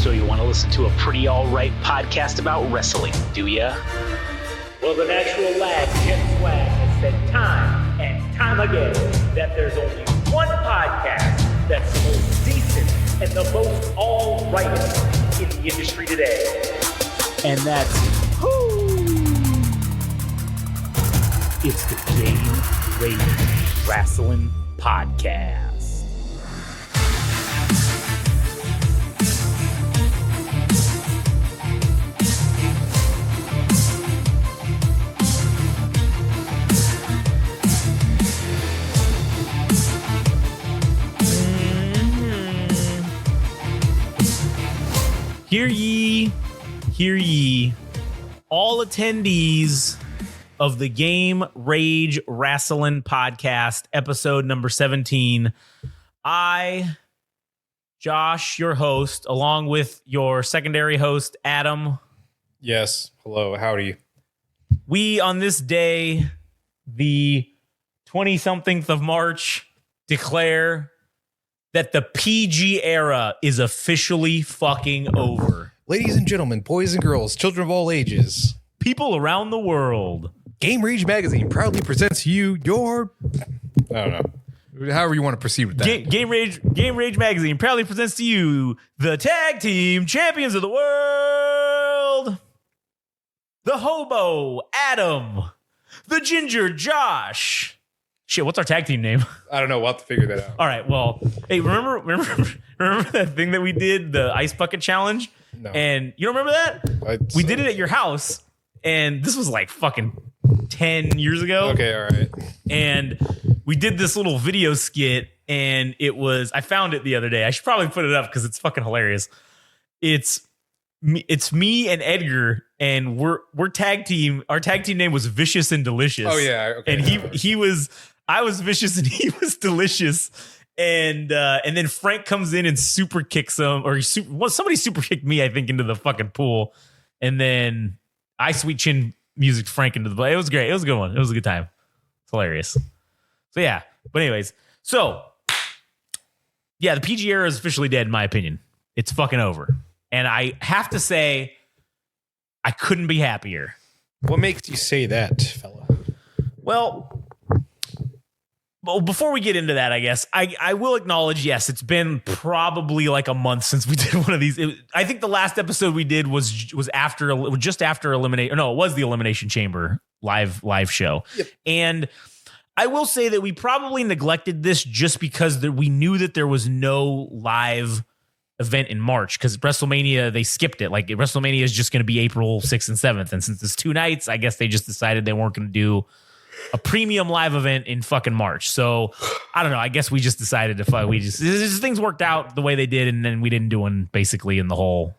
So you want to listen to a pretty alright podcast about wrestling, do ya? Well, the natural lad, Jim Swag, has said time and time again that there's only one podcast that's the most decent and the most alright in the industry today. And that's it's the Game Rage Wrasslin Podcast. Hear ye, all attendees of the Game Rage Wrasslin Podcast, episode number 17. I, Josh, your host, along with your secondary host, Adam. Yes. Hello. Howdy. We, on this day, the 20-somethingth of March, declare that the PG era is officially fucking over. Ladies and gentlemen, boys and girls, children of all ages, people around the world, Game Rage Magazine proudly presents you your... I don't know. However you want to proceed with that. Game Rage Magazine proudly presents to you the tag team champions of the world. The hobo, Adam. The ginger, Josh. Shit, what's our tag team name? I don't know. We'll have to figure that out. All right, well, hey, remember that thing that we did, the ice bucket challenge? No. And you don't remember that? We did it at your house, and this was like fucking 10 years ago. Okay, all right. And we did this little video skit, and I found it the other day. I should probably put it up because it's fucking hilarious. It's me and Edgar, and we're tag team. Our tag team name was Vicious and Delicious. Oh yeah, okay. And I was vicious and he was delicious. And then Frank comes in and super kicks him, or somebody super kicked me, I think, into the fucking pool. And then I sweet chin music Frank into the pool. It was great. It was a good one. It was a good time. It's hilarious. So yeah. But anyways, the PG era is officially dead in my opinion. It's fucking over. And I have to say, I couldn't be happier. What makes you say that, fella? Well, before we get into that, I guess I will acknowledge, yes, it's been probably like a month since we did one of these. I think the last episode we did was just after Elimination. No, it was the Elimination Chamber live show. Yep. And I will say that we probably neglected this just because we knew that there was no live event in March, because WrestleMania, they skipped it. Like, WrestleMania is just going to be April 6th and 7th. And since it's 2 nights, I guess they just decided they weren't going to do a premium live event in fucking March. So I don't know. I guess we just decided to things worked out the way they did. And then we didn't do one basically in the whole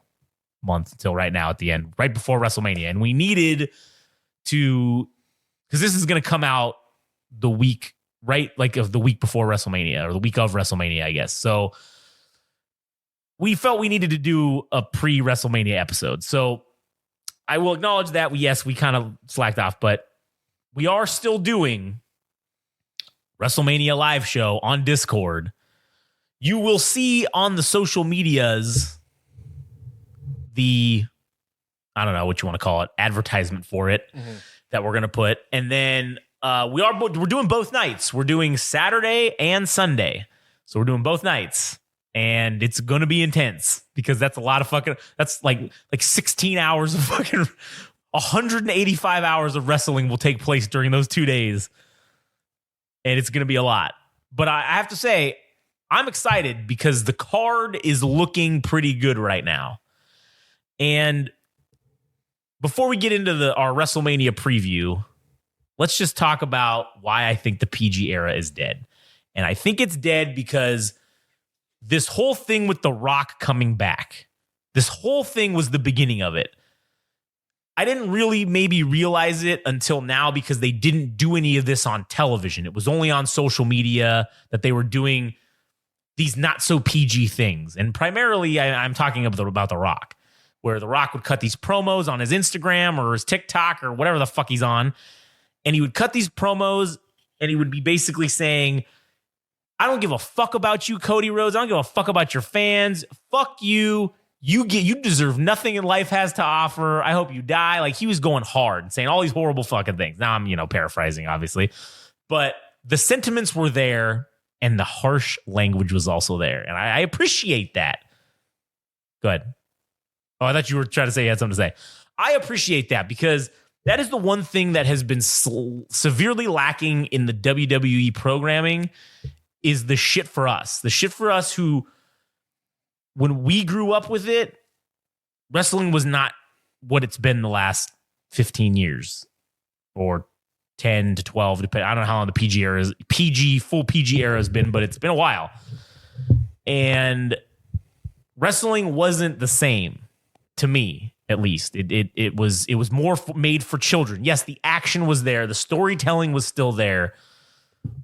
month until right now at the end, right before WrestleMania. And we needed to, because this is going to come out the week, right? Like of the week before WrestleMania, or the week of WrestleMania, I guess. So we felt we needed to do a pre-WrestleMania episode. So I will acknowledge that we kind of slacked off, but we are still doing WrestleMania live show on Discord. You will see on the social medias I don't know what you want to call it, advertisement for it that we're going to put. And then we're doing both nights. We're doing Saturday and Sunday. So we're doing both nights. And it's going to be intense because that's a lot of that's like 16 hours of fucking 185 hours of wrestling will take place during those 2 days. And it's going to be a lot. But I have to say, I'm excited because the card is looking pretty good right now. And before we get into our WrestleMania preview, let's just talk about why I think the PG era is dead. And I think it's dead because this whole thing with The Rock coming back, this whole thing was the beginning of it. I didn't really maybe realize it until now because they didn't do any of this on television. It was only on social media that they were doing these not so PG things. And primarily I'm talking about The Rock, where The Rock would cut these promos on his Instagram or his TikTok or whatever the fuck he's on. And he would cut these promos and he would be basically saying, I don't give a fuck about you, Cody Rhodes. I don't give a fuck about your fans. Fuck you. You deserve nothing in life has to offer. I hope you die. Like, he was going hard, saying all these horrible fucking things. Now I'm, paraphrasing, obviously. But the sentiments were there, and the harsh language was also there. And I appreciate that. Go ahead. Oh, I thought you were trying to say you had something to say. I appreciate that, because that is the one thing that has been severely lacking in the WWE programming is the shit for us. The shit for us who, when we grew up with it, wrestling was not what it's been the last 15 years or 10 to 12. I don't know how long the full PG era has been, but it's been a while. And wrestling wasn't the same, to me, at least. It was more made for children. Yes, the action was there. The storytelling was still there.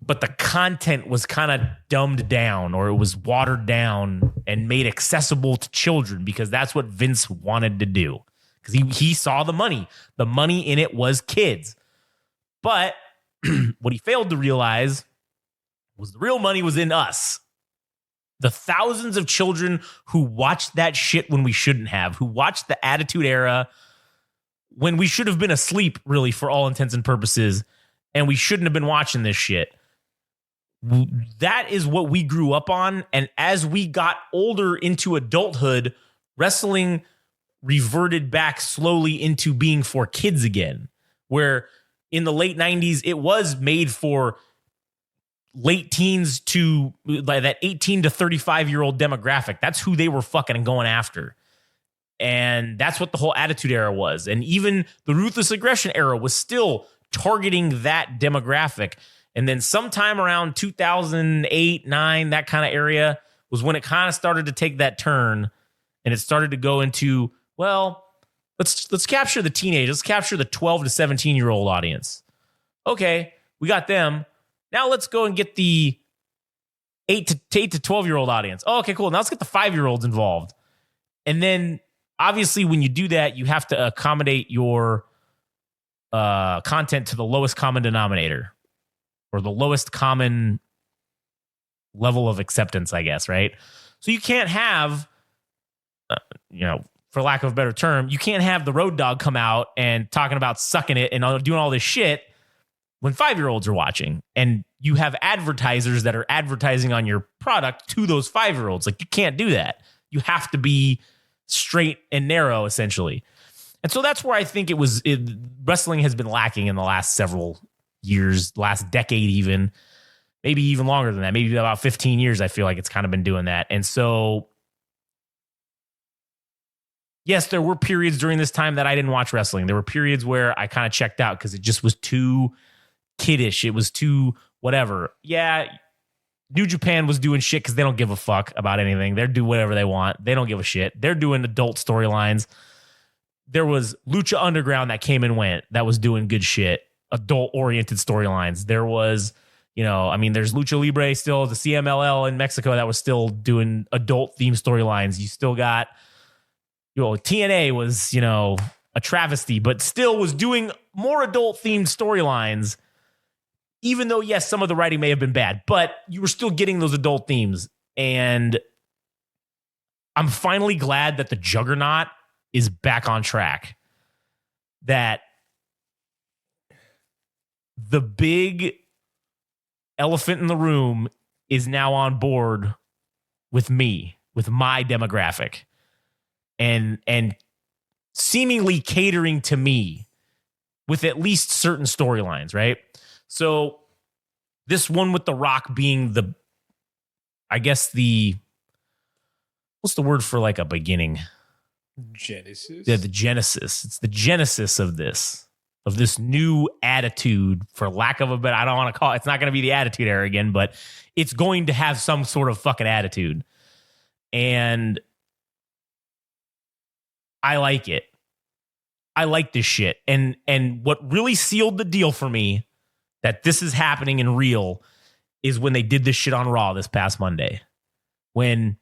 But the content was kind of dumbed down, or it was watered down and made accessible to children, because that's what Vince wanted to do. Because he saw the money. The money in it was kids. But what he failed to realize was the real money was in us. The thousands of children who watched that shit when we shouldn't have, who watched the Attitude Era when we should have been asleep, really, for all intents and purposes, and we shouldn't have been watching this shit. That is what we grew up on. And as we got older into adulthood, wrestling reverted back slowly into being for kids again, where in the late 90s, it was made for late teens to like that 18 to 35-year-old demographic. That's who they were fucking going after. And that's what the whole Attitude Era was. And even the Ruthless Aggression Era was still targeting that demographic. And then sometime around 2008, 9, that kind of area was when it kind of started to take that turn, and it started to go into, well, let's capture the teenage, let's capture the 12 to 17-year-old audience. Okay, we got them. Now let's go and get the 8 to 12-year-old audience. Oh, okay, cool. Now let's get the 5-year-olds involved. And then obviously when you do that, you have to accommodate your content to the lowest common denominator, or the lowest common level of acceptance, I guess, right? So you can't have, for lack of a better term, you can't have the Road Dogg come out and talking about sucking it and doing all this shit when 5-year-olds are watching. And you have advertisers that are advertising on your product to those 5-year-olds. Like, you can't do that. You have to be straight and narrow, essentially. And so that's where I think wrestling has been lacking in the last several years, last decade even, maybe even longer than that, maybe about 15 years. I feel like it's kind of been doing that. And so, yes, there were periods during this time that I didn't watch wrestling. There were periods where I kind of checked out because it just was too kiddish. It was too whatever. Yeah, New Japan was doing shit because they don't give a fuck about anything. They're doing whatever they want. They don't give a shit. They're doing adult storylines. There was Lucha Underground that came and went that was doing good shit, adult-oriented storylines. There was, there's Lucha Libre still, the CMLL in Mexico that was still doing adult-themed storylines. You still got, TNA was, a travesty, but still was doing more adult-themed storylines, even though, yes, some of the writing may have been bad, but you were still getting those adult themes. And I'm finally glad that the Juggernaut is back on track. That the big elephant in the room is now on board with me, with my demographic, and seemingly catering to me with at least certain storylines, right? So this one with The Rock being what's the word for like a beginning? Genesis? Yeah, the genesis. It's the genesis of this new attitude, for lack of a better, I don't want to call it, it's not going to be the Attitude Era again, but it's going to have some sort of fucking attitude. And I like it. I like this shit. And what really sealed the deal for me that this is happening in real is when they did this shit on Raw this past Monday. When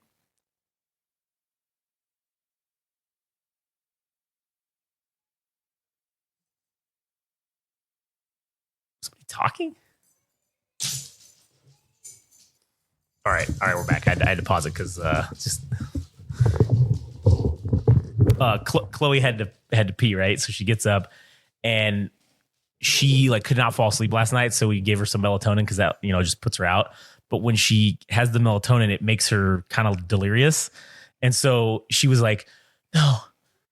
somebody talking? All right, we're back. I had to pause it because just Chloe had to pee, right? So she gets up and she like could not fall asleep last night. So we gave her some melatonin because that, just puts her out. But when she has the melatonin, it makes her kind of delirious. And so she was like,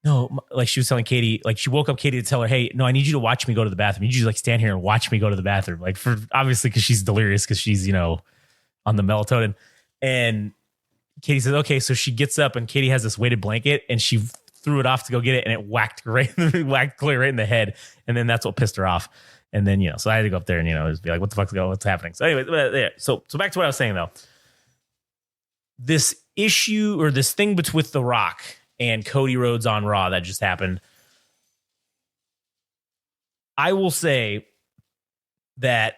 no, like she was telling Katie, like she woke up Katie to tell her, hey, no, I need you to watch me go to the bathroom. I need you to like stand here and watch me go to the bathroom. Like for obviously because she's delirious because she's, on the melatonin. And Katie says, okay. So she gets up and Katie has this weighted blanket and she threw it off to go get it. And it whacked Chloe right in the head. And then that's what pissed her off. And then, so I had to go up there and, just be like, what the fuck's going on? What's happening? So anyway, so back to what I was saying though. This issue or this thing with The Rock and Cody Rhodes on Raw that just happened. I will say that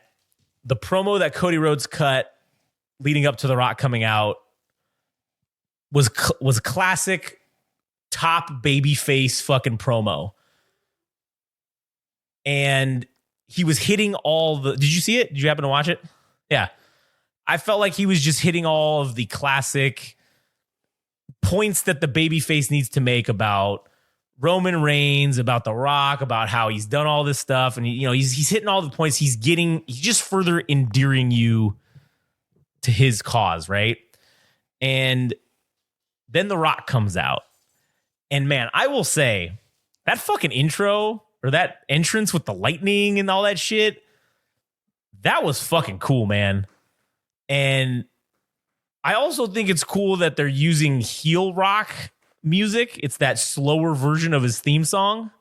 the promo that Cody Rhodes cut leading up to The Rock coming out was classic top babyface fucking promo. And he was hitting did you see it? Did you happen to watch it? Yeah. I felt like he was just hitting all of the classic points that the babyface needs to make about Roman Reigns, about The Rock, about how he's done all this stuff. And, he's hitting all the points. He's just further endearing you to his cause, right? And then The Rock comes out. And man, I will say that fucking intro or that entrance with the lightning and all that shit, that was fucking cool, man. And I also think it's cool that they're using heel rock music. It's that slower version of his theme song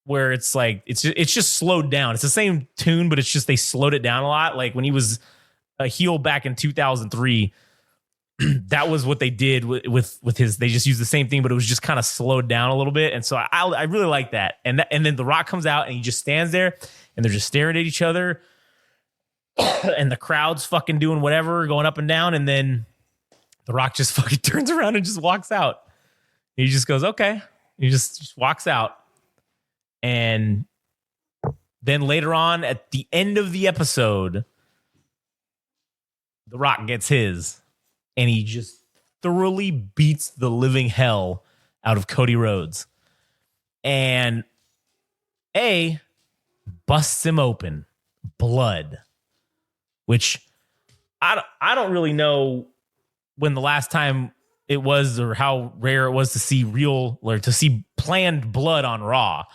where it's like, it's just slowed down. It's the same tune, but it's just, they slowed it down a lot. Like when he was a heel back in 2003, that was what they did with his, they just used the same thing, but it was just kind of slowed down a little bit. And so I really like that. And then The Rock comes out and he just stands there and they're just staring at each other. And the crowd's fucking doing whatever, going up and down. And then The Rock just fucking turns around and just walks out. He just goes, okay. He just walks out. And then later on at the end of the episode, The Rock gets his. And he just thoroughly beats the living hell out of Cody Rhodes. And busts him open. Blood. Which I don't really know when the last time it was or how rare it was to see real or to see planned blood on Raw.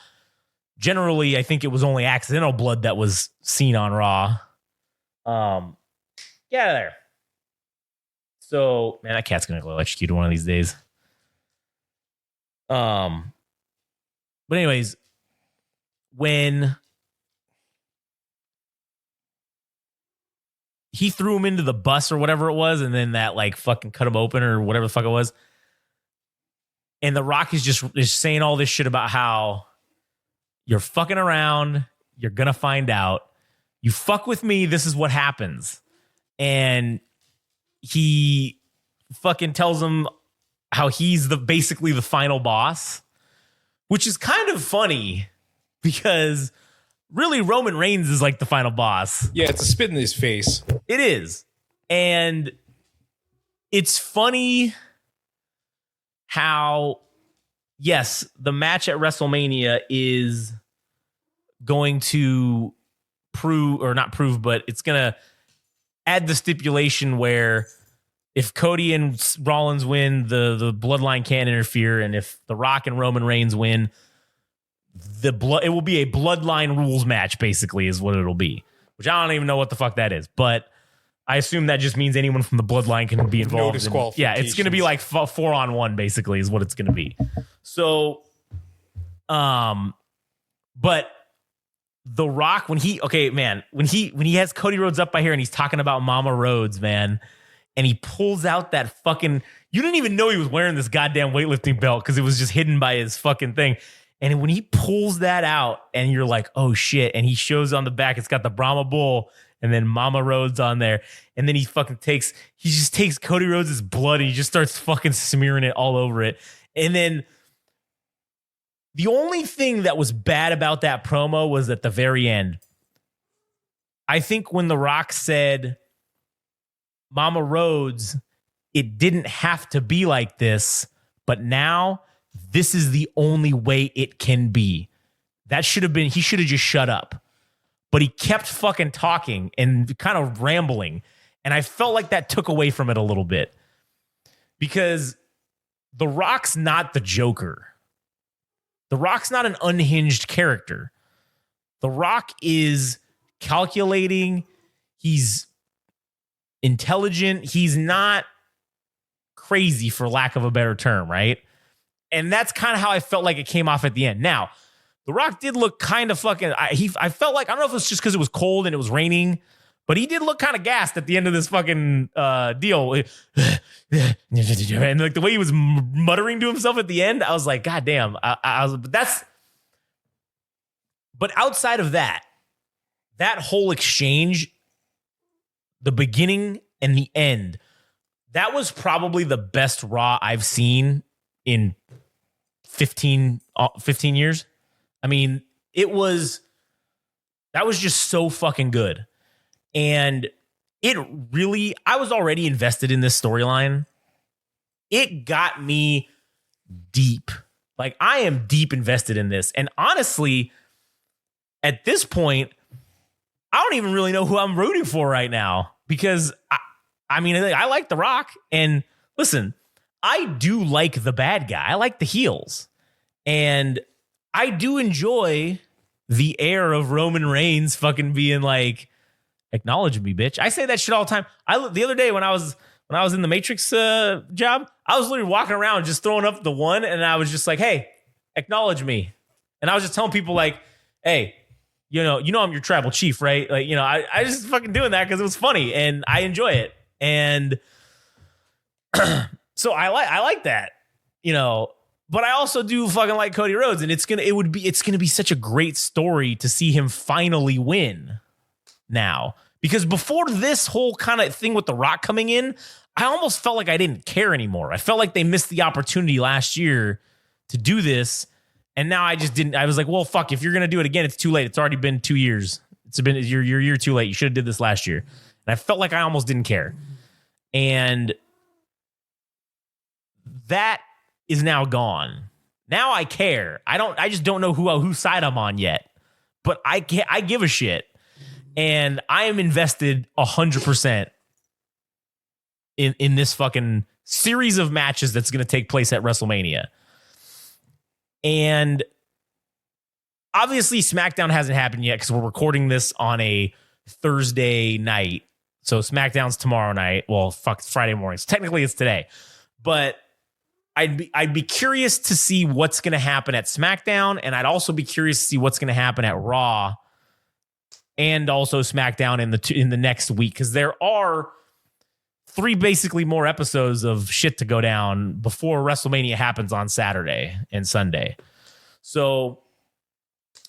Generally, I think it was only accidental blood that was seen on Raw. Get out of there. So, man, that cat's going to go electrocuted one of these days. But anyways, when he threw him into the bus or whatever it was, and then that like fucking cut him open or whatever the fuck it was. And The Rock is just saying all this shit about how you're fucking around. You're going to find out. You fuck with me. This is what happens. And he fucking tells him how he's basically the final boss, which is kind of funny because really Roman Reigns is like the final boss. Yeah, it's a spit in his face. It is. And it's funny how, yes, the match at WrestleMania is going to but it's going to add the stipulation where if Cody and Rollins win, the bloodline can't interfere. And if The Rock and Roman Reigns win, it will be a bloodline rules match, basically, is what it'll be. Which I don't even know what the fuck that is. But I assume that just means anyone from the bloodline can be involved. No disqualifications. Yeah, it's going to be like 4-on-1, basically, is what it's going to be. So, but The Rock, when he has Cody Rhodes up by here and he's talking about Mama Rhodes, man, and he pulls out that fucking, you didn't even know he was wearing this goddamn weightlifting belt because it was just hidden by his fucking thing. And when he pulls that out and you're like, oh shit, and he shows on the back, it's got the Brahma Bull and then Mama Rhodes on there. And then he just takes Cody Rhodes' blood and he just starts fucking smearing it all over it. And then the only thing that was bad about that promo was at the very end. I think when The Rock said, Mama Rhodes, it didn't have to be like this, but now this is the only way it can be. He should have just shut up. But he kept fucking talking and kind of rambling. And I felt like that took away from it a little bit. Because The Rock's not the Joker. The Rock's not an unhinged character. The Rock is calculating. He's intelligent. He's not crazy, for lack of a better term, right? And that's kind of how I felt like it came off at the end. Now, The Rock did look kind of fucking... I felt like... I don't know if it's just because it was cold and it was raining, but he did look kind of gassed at the end of this fucking deal. And like the way he was muttering to himself at the end, I was like, God damn. But outside of that whole exchange, the beginning and the end, that was probably the best Raw I've seen in 15 years. I mean, that was just so fucking good. And I was already invested in this storyline. It got me deep. Like, I am deep invested in this. And honestly, at this point, I don't even really know who I'm rooting for right now, because I mean, I like The Rock, and listen, I do like the bad guy. I like the heels, and I do enjoy the air of Roman Reigns fucking being like, acknowledge me, bitch. I say that shit all the time. The other day when I was in the Matrix job, I was literally walking around just throwing up the one, and I was just like, hey, acknowledge me. And I was just telling people like, hey, you know I'm your tribal chief, right? Like, I just fucking doing that because it was funny and I enjoy it. And so I like that, but I also do fucking like Cody Rhodes, and it's gonna be such a great story to see him finally win now. Because before this whole kind of thing with The Rock coming in, I almost felt like I didn't care anymore. I felt like they missed the opportunity last year to do this. And now I just didn't. I was like, well, fuck, if you're going to do it again, it's too late. It's already been 2 years. You're a year too late. You should have did this last year. And I felt like I almost didn't care. And that is now gone. Now I care. I just don't know whose side I'm on yet. But I give a shit. And I am invested 100% in this fucking series of matches that's going to take place at WrestleMania. And obviously SmackDown hasn't happened yet because we're recording this on a Thursday night. So SmackDown's tomorrow night. Well, fuck, it's Friday morning. So technically it's today. But I'd be curious to see what's going to happen at SmackDown, and I'd also be curious to see what's going to happen at Raw and also SmackDown in the next week, because there are 3 basically more episodes of shit to go down before WrestleMania happens on Saturday and Sunday. So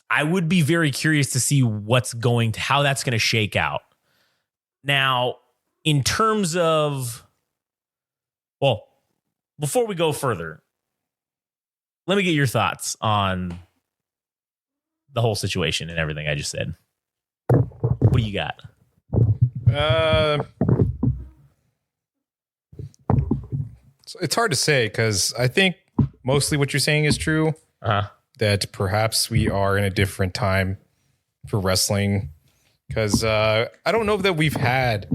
I would be very curious to see how that's going to shake out. Now, in terms of, well, before we go further, let me get your thoughts on the whole situation and everything I just said. What do you got? It's hard to say, because I think mostly what you're saying is true. That perhaps we are in a different time for wrestling, because I don't know that we've had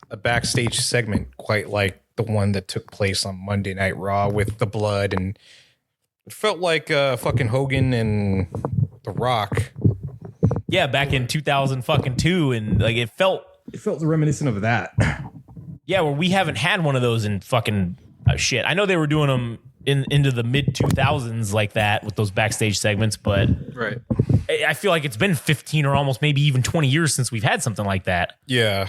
a backstage segment quite like the one that took place on Monday Night Raw with the blood, and it felt like fucking Hogan and The Rock. Yeah, back in 2002, and like it felt reminiscent of that. Yeah, where we haven't had one of those in fucking shit. I know they were doing them into the mid 2000s like that with those backstage segments, but right. I feel like it's been 15 or almost maybe even 20 years since we've had something like that. Yeah.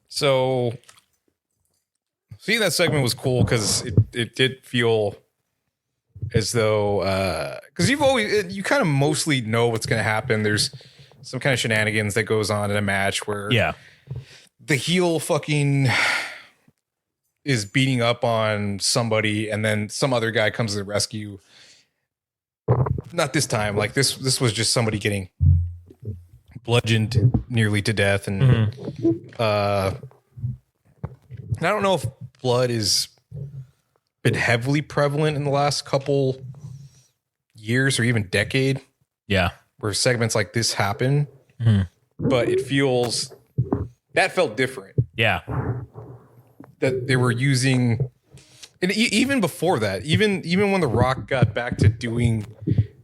So seeing that segment was cool because it did feel as though, because you kind of mostly know what's going to happen. There's some kind of shenanigans that goes on in a match where the heel fucking is beating up on somebody, and then some other guy comes to the rescue. Not this time. Like this was just somebody getting bludgeoned nearly to death, and I don't know if blood is been heavily prevalent in the last couple years or even decade. Yeah. Where segments like this happen. But that felt different. Yeah. That they were using, and even before that, even when The Rock got back to doing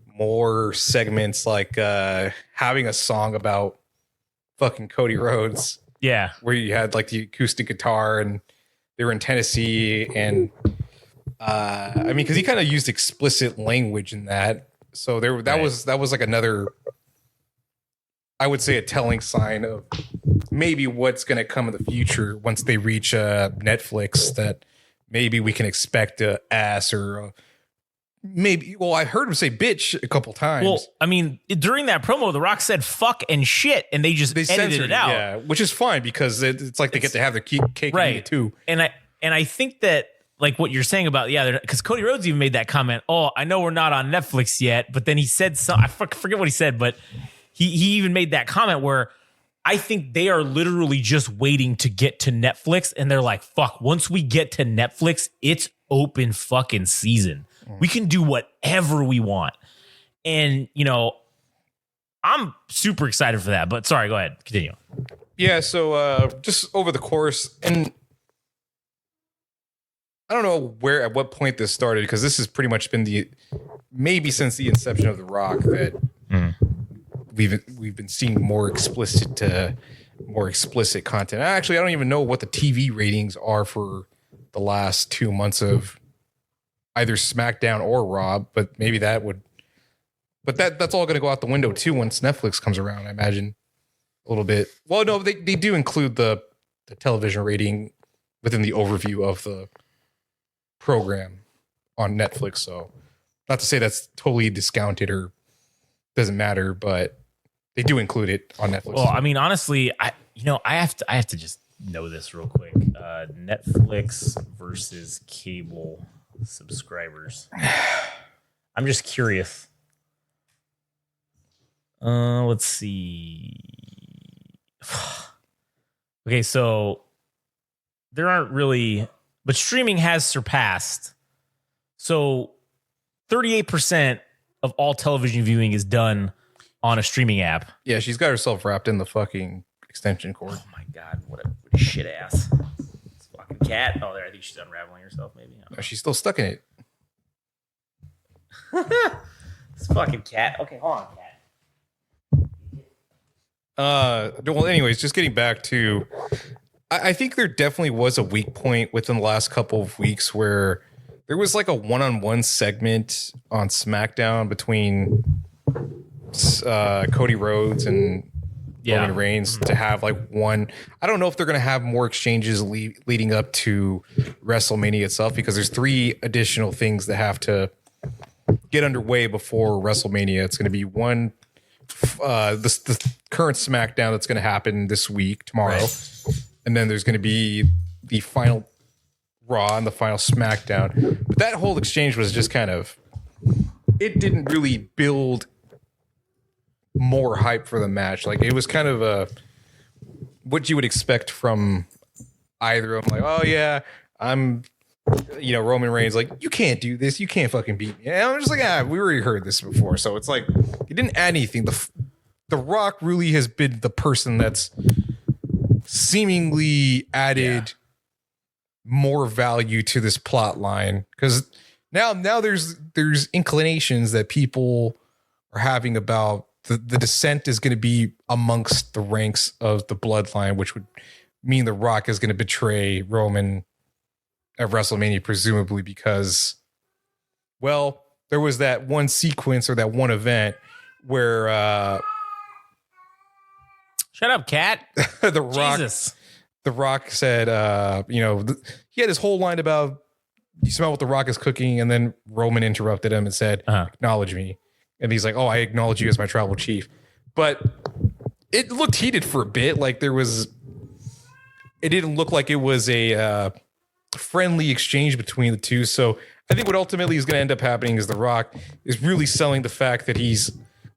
more segments like having a song about fucking Cody Rhodes. Yeah. Where you had like the acoustic guitar and they were in Tennessee and I mean, because he kind of used explicit language in that. So that was like another, I would say, a telling sign of maybe what's going to come in the future once they reach Netflix, that maybe we can expect a ass or maybe. Well, I heard him say bitch a couple times. Well, I mean, during that promo, The Rock said fuck and shit, and they edited it out. Yeah, which is fine because it's like they get to have their cake and eat it too. And I think that, like what you're saying about, because Cody Rhodes even made that comment. Oh, I know we're not on Netflix yet, but then he said I forget what he said, but he even made that comment where I think they are literally just waiting to get to Netflix, and they're like, fuck, once we get to Netflix, it's open fucking season. We can do whatever we want. And, I'm super excited for that, but sorry, go ahead. Continue. Yeah. So just over the course, and I don't know at what point this started, because this has pretty much been maybe since the inception of The Rock that we've been seeing more explicit content. Actually, I don't even know what the TV ratings are for the last 2 months of either SmackDown or Raw, but maybe that would. But that's all going to go out the window too once Netflix comes around, I imagine, a little bit. Well, no, they do include the television rating within the overview of the program on Netflix. So not to say that's totally discounted or doesn't matter, but they do include it on Netflix. Well, I mean, honestly, I have to just know this real quick. Netflix versus cable subscribers. I'm just curious. Let's see. Okay, so there aren't really, but streaming has surpassed. So 38% of all television viewing is done on a streaming app. Yeah, she's got herself wrapped in the fucking extension cord. Oh my God, what a shit ass. This fucking cat. Oh, there, I think she's unraveling herself, maybe. No, she's still stuck in it. This fucking cat. Okay, hold on, cat. Well, anyways, just getting back to, I think there definitely was a weak point within the last couple of weeks where there was like a one-on-one segment on SmackDown between Cody Rhodes and Roman Reigns to have like one. I don't know if they're going to have more exchanges leading up to WrestleMania itself, because there's 3 additional things that have to get underway before WrestleMania. It's going to be one, the current SmackDown that's going to happen this week, tomorrow. Right. And then there's going to be the final Raw and the final SmackDown. But that whole exchange was just kind of, it didn't really build more hype for the match. Like, it was kind of what you would expect from either of them. Like, oh yeah, I'm, Roman Reigns, like, you can't do this, you can't fucking beat me. And I'm just like, we already heard this before. So it's like, it didn't add anything. The Rock really has been the person that's seemingly added more value to this plot line, because now there's inclinations that people are having about the descent is going to be amongst the ranks of the bloodline, which would mean The Rock is going to betray Roman at WrestleMania, presumably because, well, there was that one sequence or that one event where shut up, cat. The Rock, Jesus. The Rock said, he had his whole line about, you smell what The Rock is cooking, and then Roman interrupted him and said, acknowledge me. And he's like, oh, I acknowledge you as my tribal chief. But it looked heated for a bit. Like it didn't look like it was a friendly exchange between the two. So I think what ultimately is going to end up happening is The Rock is really selling the fact that he's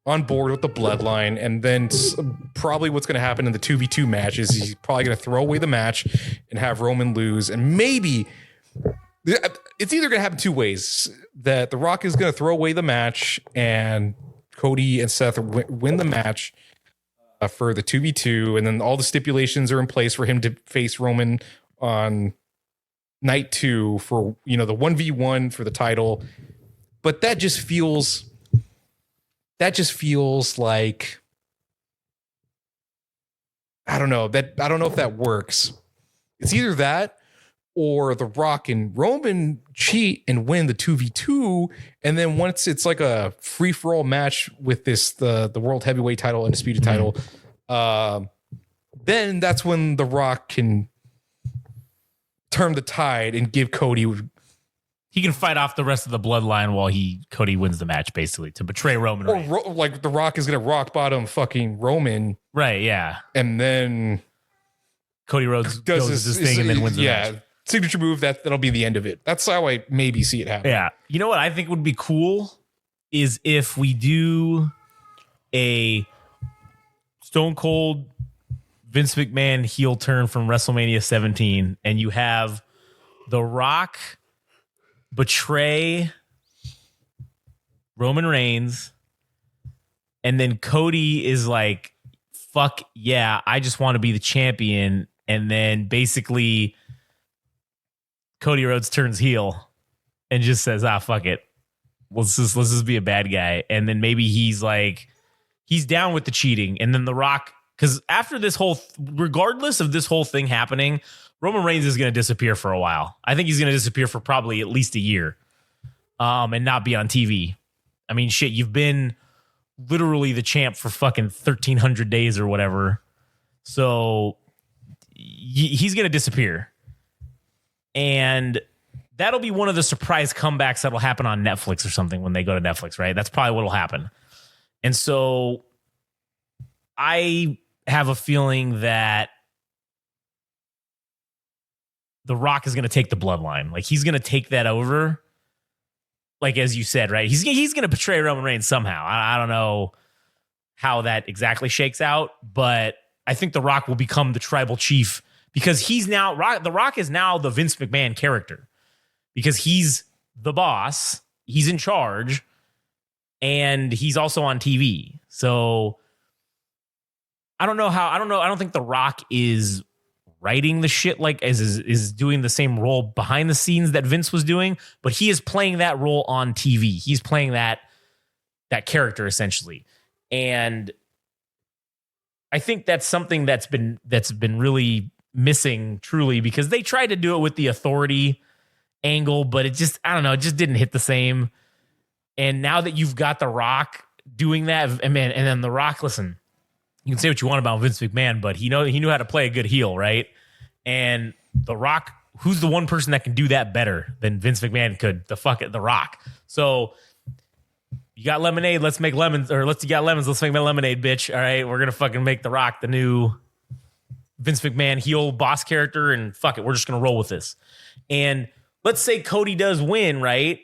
on board with the bloodline. And then probably what's going to happen in the 2v2 match is he's probably going to throw away the match and have Roman lose. And maybe It's either going to happen two ways: that The Rock is going to throw away the match and Cody and Seth win the match for the 2v2, and then all the stipulations are in place for him to face Roman on night 2 for the 1v1 for the title. But that just feels like, I don't know if that works. It's either that or The Rock and Roman cheat and win the 2v2, and then once it's like a free-for-all match with the world heavyweight title, undisputed title, then that's when The Rock can turn the tide and give Cody. He can fight off the rest of the bloodline while Cody wins the match, basically, to betray Roman Reigns. Or like The Rock is gonna rock bottom fucking Roman, right? Yeah, and then Cody Rhodes does his thing and then wins the match. Signature move, that'll be the end of it. That's how I maybe see it happen. Yeah. You know what I think would be cool is if we do a Stone Cold Vince McMahon heel turn from WrestleMania 17, and you have The Rock betray Roman Reigns, and then Cody is like, fuck yeah, I just want to be the champion, and then basically Cody Rhodes turns heel and just says, fuck it. Let's just be a bad guy. And then maybe he's down with the cheating. And then The Rock, because after this regardless of this whole thing happening, Roman Reigns is going to disappear for a while. I think he's going to disappear for probably at least a year and not be on TV. I mean, shit, you've been literally the champ for fucking 1,300 days or whatever. So he's going to disappear. And that'll be one of the surprise comebacks that'll happen on Netflix or something when they go to Netflix, right? That's probably what'll happen. And so I have a feeling that The Rock is going to take the bloodline. Like, he's going to take that over. Like, as you said, right? He's going to betray Roman Reigns somehow. I don't know how that exactly shakes out, but I think The Rock will become the tribal chief because he's now, The Rock is now the Vince McMahon character because he's the boss, he's in charge, and he's also on TV. So I don't think The Rock is writing the shit like is doing the same role behind the scenes that Vince was doing, but he is playing that role on TV. He's playing that character essentially. And I think that's something that's been really missing truly because they tried to do it with the authority angle, but it just, I don't know, it just didn't hit the same. And now that you've got The Rock doing that, and then The Rock, listen, you can say what you want about Vince McMahon, but he knew how to play a good heel, right? And The Rock, who's the one person that can do that better than Vince McMahon could? The Rock. So you got lemonade, let's make lemons, or you got lemons, let's make lemonade, bitch. All right, we're gonna fucking make The Rock the new Vince McMahon heel boss character, and fuck it, we're just gonna roll with this. And let's say Cody does win, right?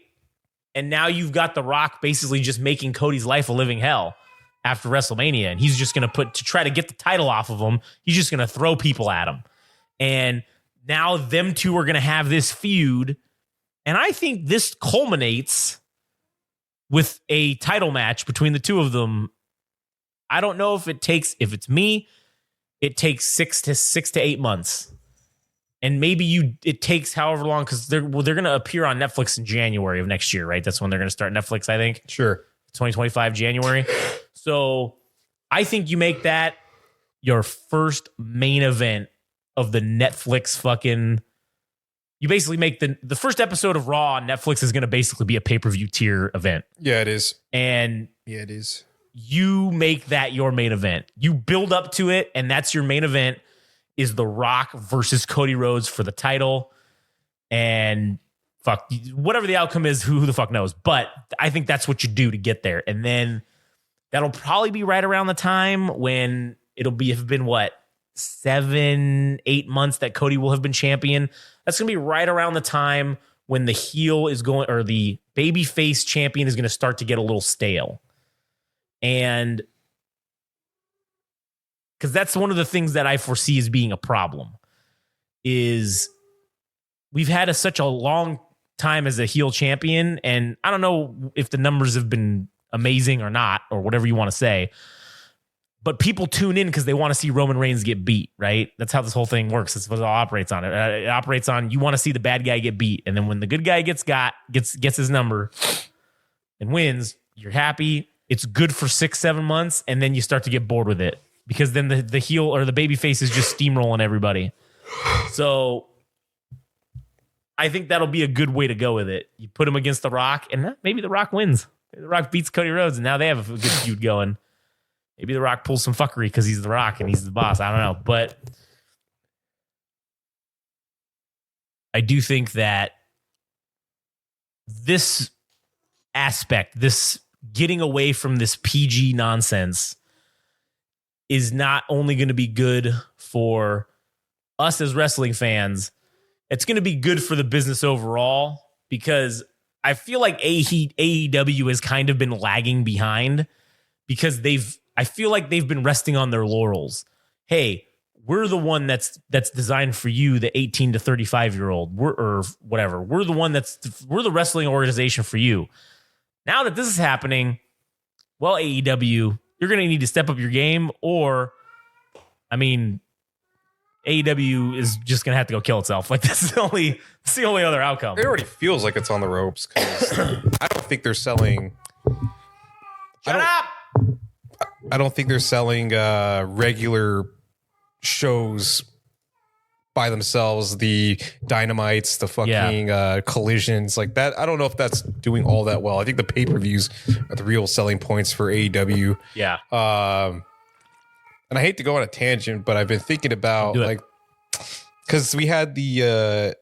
And now you've got The Rock basically just making Cody's life a living hell after WrestleMania, and he's just going to try to get the title off of him. He's just going to throw people at him. And now them two are going to have this feud. And I think this culminates with a title match between the two of them. I don't know if it's me, it takes 6 to 8 months. And maybe it takes however long, because they're going to appear on Netflix in January of next year, right? That's when they're going to start Netflix, I think. Sure. 2025 January. So I think you make that your first main event of the Netflix fucking. You basically make the first episode of Raw on Netflix is going to basically be a pay-per-view tier event. Yeah, it is. And yeah, it is. You make that your main event. You build up to it, and that's your main event. Is The Rock versus Cody Rhodes for the title. And fuck, whatever the outcome is, who the fuck knows? But I think that's what you do to get there. And then that'll probably be right around the time when it'll have been what, 7-8 months that Cody will have been champion. That's going to be right around the time when the heel is going, or the babyface champion is going to start to get a little stale. And because that's one of the things that I foresee as being a problem is we've had such a long time as a heel champion, and I don't know if the numbers have been amazing or not, or whatever you want to say, but people tune in because they want to see Roman Reigns get beat, right? That's how this whole thing works. That's what it all operates on. It operates on you want to see the bad guy get beat, and then when the good guy gets his number and wins, you're happy. It's good for 6-7 months, and then you start to get bored with it because then the heel or the baby face is just steamrolling everybody. So I think that'll be a good way to go with it. You put him against The Rock, and maybe The Rock wins. Maybe The Rock beats Cody Rhodes, and now they have a good feud going. Maybe The Rock pulls some fuckery because he's The Rock and he's the boss. I don't know. But I do think that this aspect, this getting away from this PG nonsense, is not only going to be good for us as wrestling fans, it's going to be good for the business overall, because I feel like AEW has kind of been lagging behind because I feel like they've been resting on their laurels. Hey, we're the one that's designed for you, the 18 to 35-year-old, or whatever. We're the wrestling organization for you. Now that this is happening, well, AEW, you're going to need to step up your game, or, I mean, AEW is just going to have to go kill itself. Like, that's the only other outcome. It already feels like it's on the ropes because I don't think they're selling. Shut up! I don't think they're selling regular shows by themselves. The Dynamites, the fucking Collisions, like that. I don't know if that's doing all that well. I think the pay-per-views are the real selling points for AEW. Yeah. And I hate to go on a tangent, but I've been thinking about like, because we had the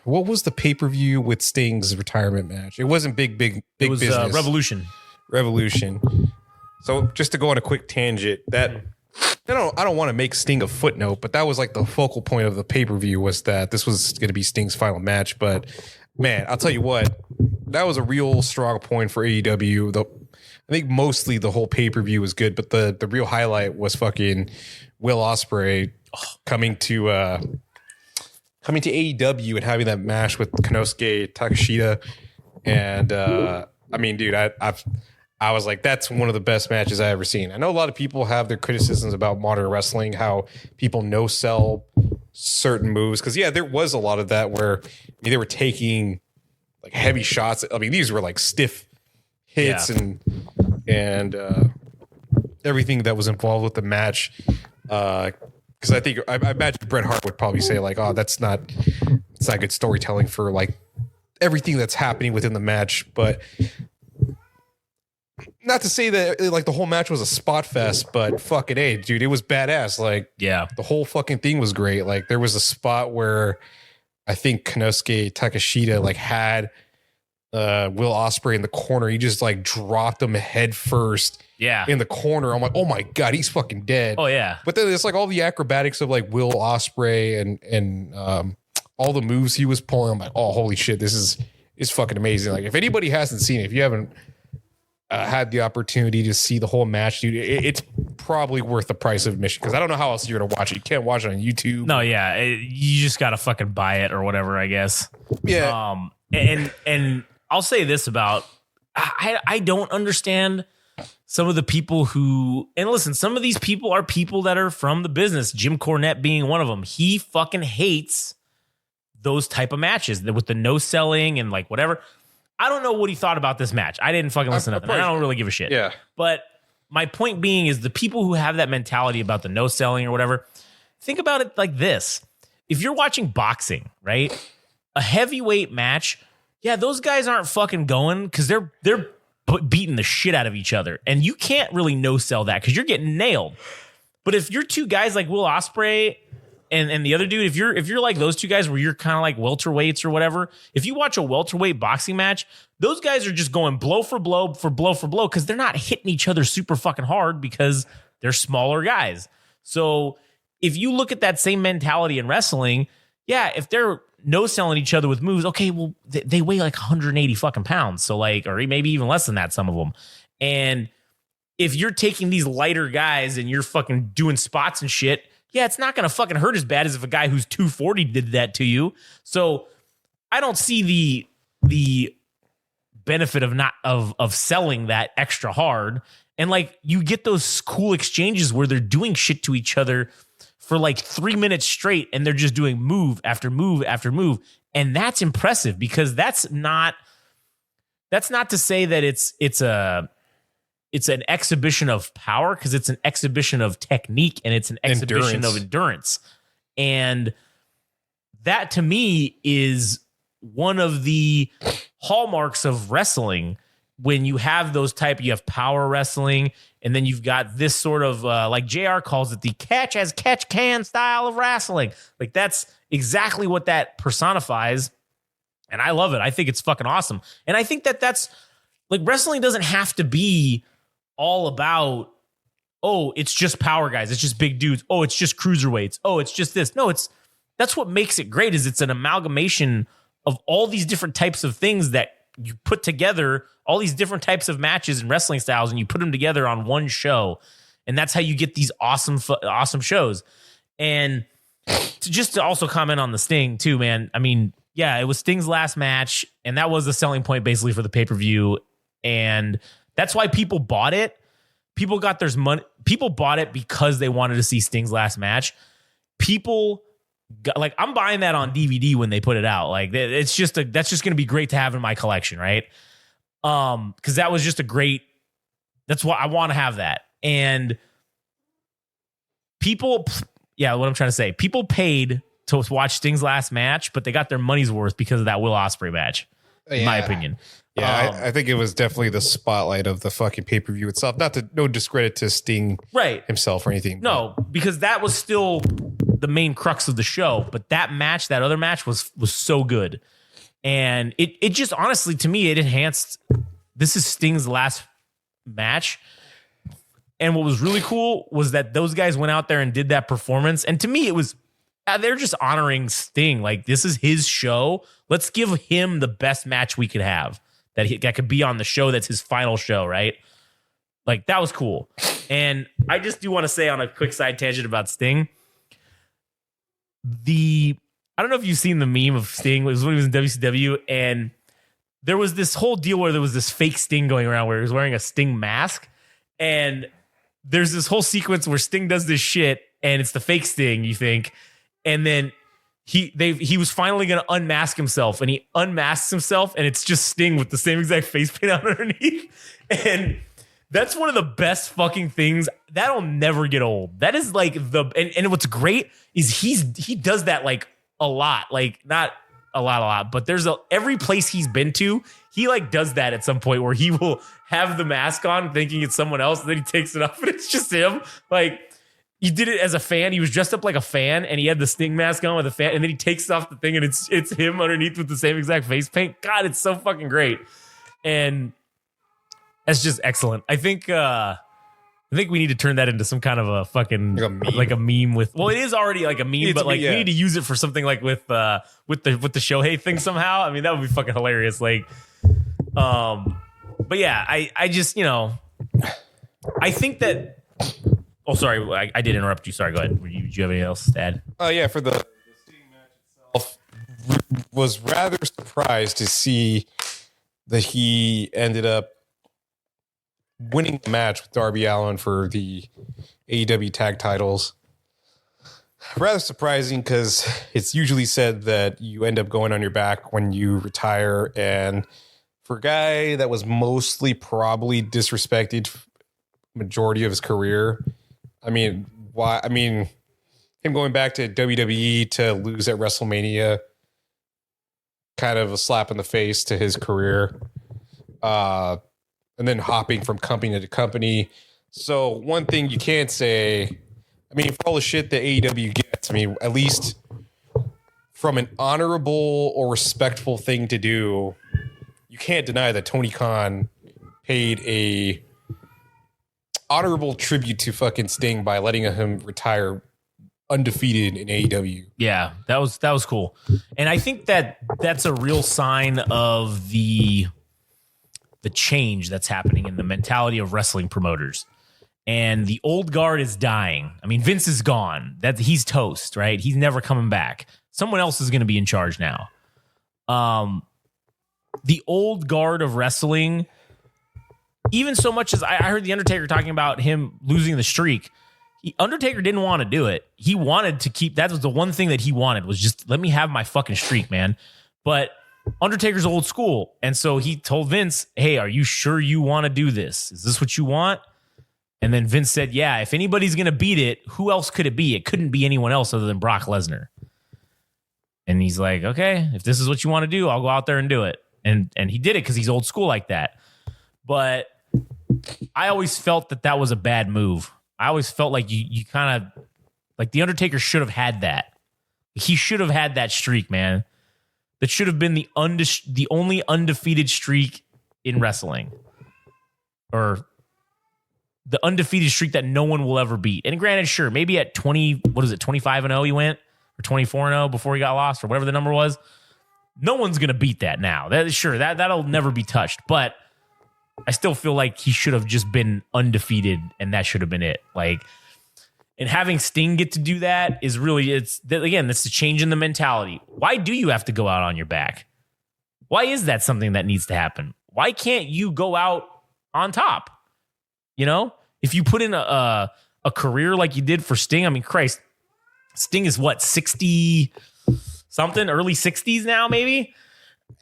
what was the pay-per-view with Sting's retirement match? It wasn't big it was, business. Revolution. So just to go on a quick tangent, that I don't want to make Sting a footnote, but that was like the focal point of the pay-per-view, was that this was going to be Sting's final match. But man, I'll tell you what, that was a real strong point for AEW. I think mostly the whole pay-per-view was good, but the real highlight was fucking Will Ospreay coming to AEW and having that match with Konosuke Takeshita. And I mean, dude, I was like, that's one of the best matches I ever seen. I know a lot of people have their criticisms about modern wrestling, how people no-sell certain moves. Because, yeah, there was a lot of that where they were taking like heavy shots. I mean, these were like stiff hits and everything that was involved with the match. Because I imagine Bret Hart would probably say like, oh, it's not good storytelling for like everything that's happening within the match. But not to say that like the whole match was a spot fest, but fucking A, dude, it was badass. Like, yeah, the whole fucking thing was great. Like, there was a spot where I think Konosuke Takeshita like had Will Ospreay in the corner. He just like dropped him head first. Yeah, in the corner. I'm like, oh my god, he's fucking dead. Oh yeah. But then it's like all the acrobatics of like Will Ospreay and all the moves he was pulling. I'm like, oh holy shit, this is fucking amazing. Like, if anybody hasn't seen it, if you haven't had the opportunity to see the whole match, dude, it's probably worth the price of admission, because I don't know how else you're gonna watch it. You can't watch it on YouTube. No, yeah, you just gotta fucking buy it or whatever, I guess. Yeah. And I'll say this about I don't understand some of the people who, and listen, some of these people are people that are from the business. Jim Cornette being one of them. He fucking hates those type of matches with the no selling and like whatever. I don't know what he thought about this match. I didn't fucking listen to it. I don't really give a shit. Yeah. But my point being is the people who have that mentality about the no selling or whatever, think about it like this. If you're watching boxing, right? A heavyweight match, yeah, those guys aren't fucking going because they're beating the shit out of each other. And you can't really no sell that because you're getting nailed. But if you're two guys like Will Ospreay and the other dude, if you're like those two guys where you're kind of like welterweights or whatever, if you watch a welterweight boxing match, those guys are just going blow for blow because they're not hitting each other super fucking hard because they're smaller guys. So if you look at that same mentality in wrestling, yeah, if they're no selling each other with moves, okay, well, they weigh like 180 fucking pounds. So like, or maybe even less than that, some of them. And if you're taking these lighter guys and you're fucking doing spots and shit, yeah, it's not going to fucking hurt as bad as if a guy who's 240 did that to you. So I don't see the benefit of not of selling that extra hard. And like you get those cool exchanges where they're doing shit to each other for like 3 minutes straight, and they're just doing move after move after move. And that's impressive because that's not to say that it's an exhibition of power, because it's an exhibition of technique and it's an exhibition of endurance. And that to me is one of the hallmarks of wrestling. When you have those you have power wrestling, and then you've got this sort of like JR calls it the catch as catch can style of wrestling. Like that's exactly what that personifies. And I love it. I think it's fucking awesome. And I think that's like, wrestling doesn't have to be all about, oh, it's just power guys. It's just big dudes. Oh, it's just cruiserweights. Oh, it's just this. No, that's what makes it great, is it's an amalgamation of all these different types of things that you put together, all these different types of matches and wrestling styles, and you put them together on one show. And that's how you get these awesome shows. And to also comment on the Sting too, man. I mean, yeah, it was Sting's last match, and that was the selling point basically for the pay-per-view. And that's why people bought it. People got their money. People bought it because they wanted to see Sting's last match. People got, like, I'm buying that on DVD when they put it out. Like, that's just going to be great to have in my collection, right? Because that was just that's why I want to have that. And people, yeah, what I'm trying to say, people paid to watch Sting's last match, but they got their money's worth because of that Will Ospreay match, in my opinion. Yeah, I think it was definitely the spotlight of the fucking pay-per-view itself. No discredit to Sting himself or anything. No, because that was still the main crux of the show. But that other match was so good. And it just, honestly, to me, it enhanced. This is Sting's last match. And what was really cool was that those guys went out there and did that performance. And to me, it was, they're just honoring Sting. Like, this is his show. Let's give him the best match we could have. That could be on the show. That's his final show, right? Like, that was cool. And I just do want to say, on a quick side tangent about Sting, I don't know if you've seen the meme of Sting. It was when he was in WCW, and there was this whole deal where there was this fake Sting going around where he was wearing a Sting mask, and there's this whole sequence where Sting does this shit, and it's the fake Sting, you think, and then he was finally going to unmask himself, and he unmasks himself, and it's just Sting with the same exact face paint on underneath. And that's one of the best fucking things. That'll never get old. That is like and what's great is he does that like a lot, like not a lot, but there's every place he's been to, he like does that at some point where he will have the mask on thinking it's someone else, and then he takes it off and it's just him. Like, he did it as a fan. He was dressed up like a fan, and he had the Sting mask on with a fan, and then he takes off the thing, and it's him underneath with the same exact face paint. God, it's so fucking great. And that's just excellent. I think we need to turn that into some kind of a fucking like a meme with. Well, it is already like a meme, but like we need to use it for something like with the Shohei thing somehow. I mean, that would be fucking hilarious. Like, but yeah, I just, I think that. Oh, sorry, I did interrupt you. Sorry, go ahead. Do you have anything else to add? Yeah, for the Sting match itself, was rather surprised to see that he ended up winning the match with Darby Allin for the AEW tag titles. Rather surprising, because it's usually said that you end up going on your back when you retire. And for a guy that was mostly probably disrespected majority of his career, I mean, why? I mean, him going back to WWE to lose at WrestleMania, kind of a slap in the face to his career. And then hopping from company to company. So one thing you can't say, I mean, for all the shit that AEW gets, I mean, at least from an honorable or respectful thing to do, you can't deny that Tony Khan paid a honorable tribute to fucking Sting by letting him retire undefeated in AEW. Yeah, that was cool. And I think that's a real sign of the change that's happening in the mentality of wrestling promoters. And the old guard is dying. I mean, Vince is gone. He's toast, right? He's never coming back. Someone else is going to be in charge now. The old guard of wrestling, even so much as I heard the Undertaker talking about him losing the streak. Undertaker didn't want to do it. He wanted to keep, that was the one thing that he wanted, was just let me have my fucking streak, man. But Undertaker's old school. And so he told Vince, hey, are you sure you want to do this? Is this what you want? And then Vince said, yeah, if anybody's going to beat it, who else could it be? It couldn't be anyone else other than Brock Lesnar. And he's like, okay, if this is what you want to do, I'll go out there and do it. And he did it because he's old school like that. But I always felt that was a bad move. I always felt like you kind of, like the Undertaker should have had that. He should have had that streak, man. That should have been the only undefeated streak in wrestling. Or the undefeated streak that no one will ever beat. And granted, sure, maybe at 25-0 he went, or 24-0 before he got lost, or whatever the number was. No one's going to beat that now. That'll never be touched. But I still feel like he should have just been undefeated, and that should have been it. Like, and having Sting get to do that is really, it's the change in the mentality. Why do you have to go out on your back? Why is that something that needs to happen? Why can't you go out on top? You know, if you put in a career like you did for Sting, I mean, Christ, Sting is what, 60 something, early 60s now, maybe?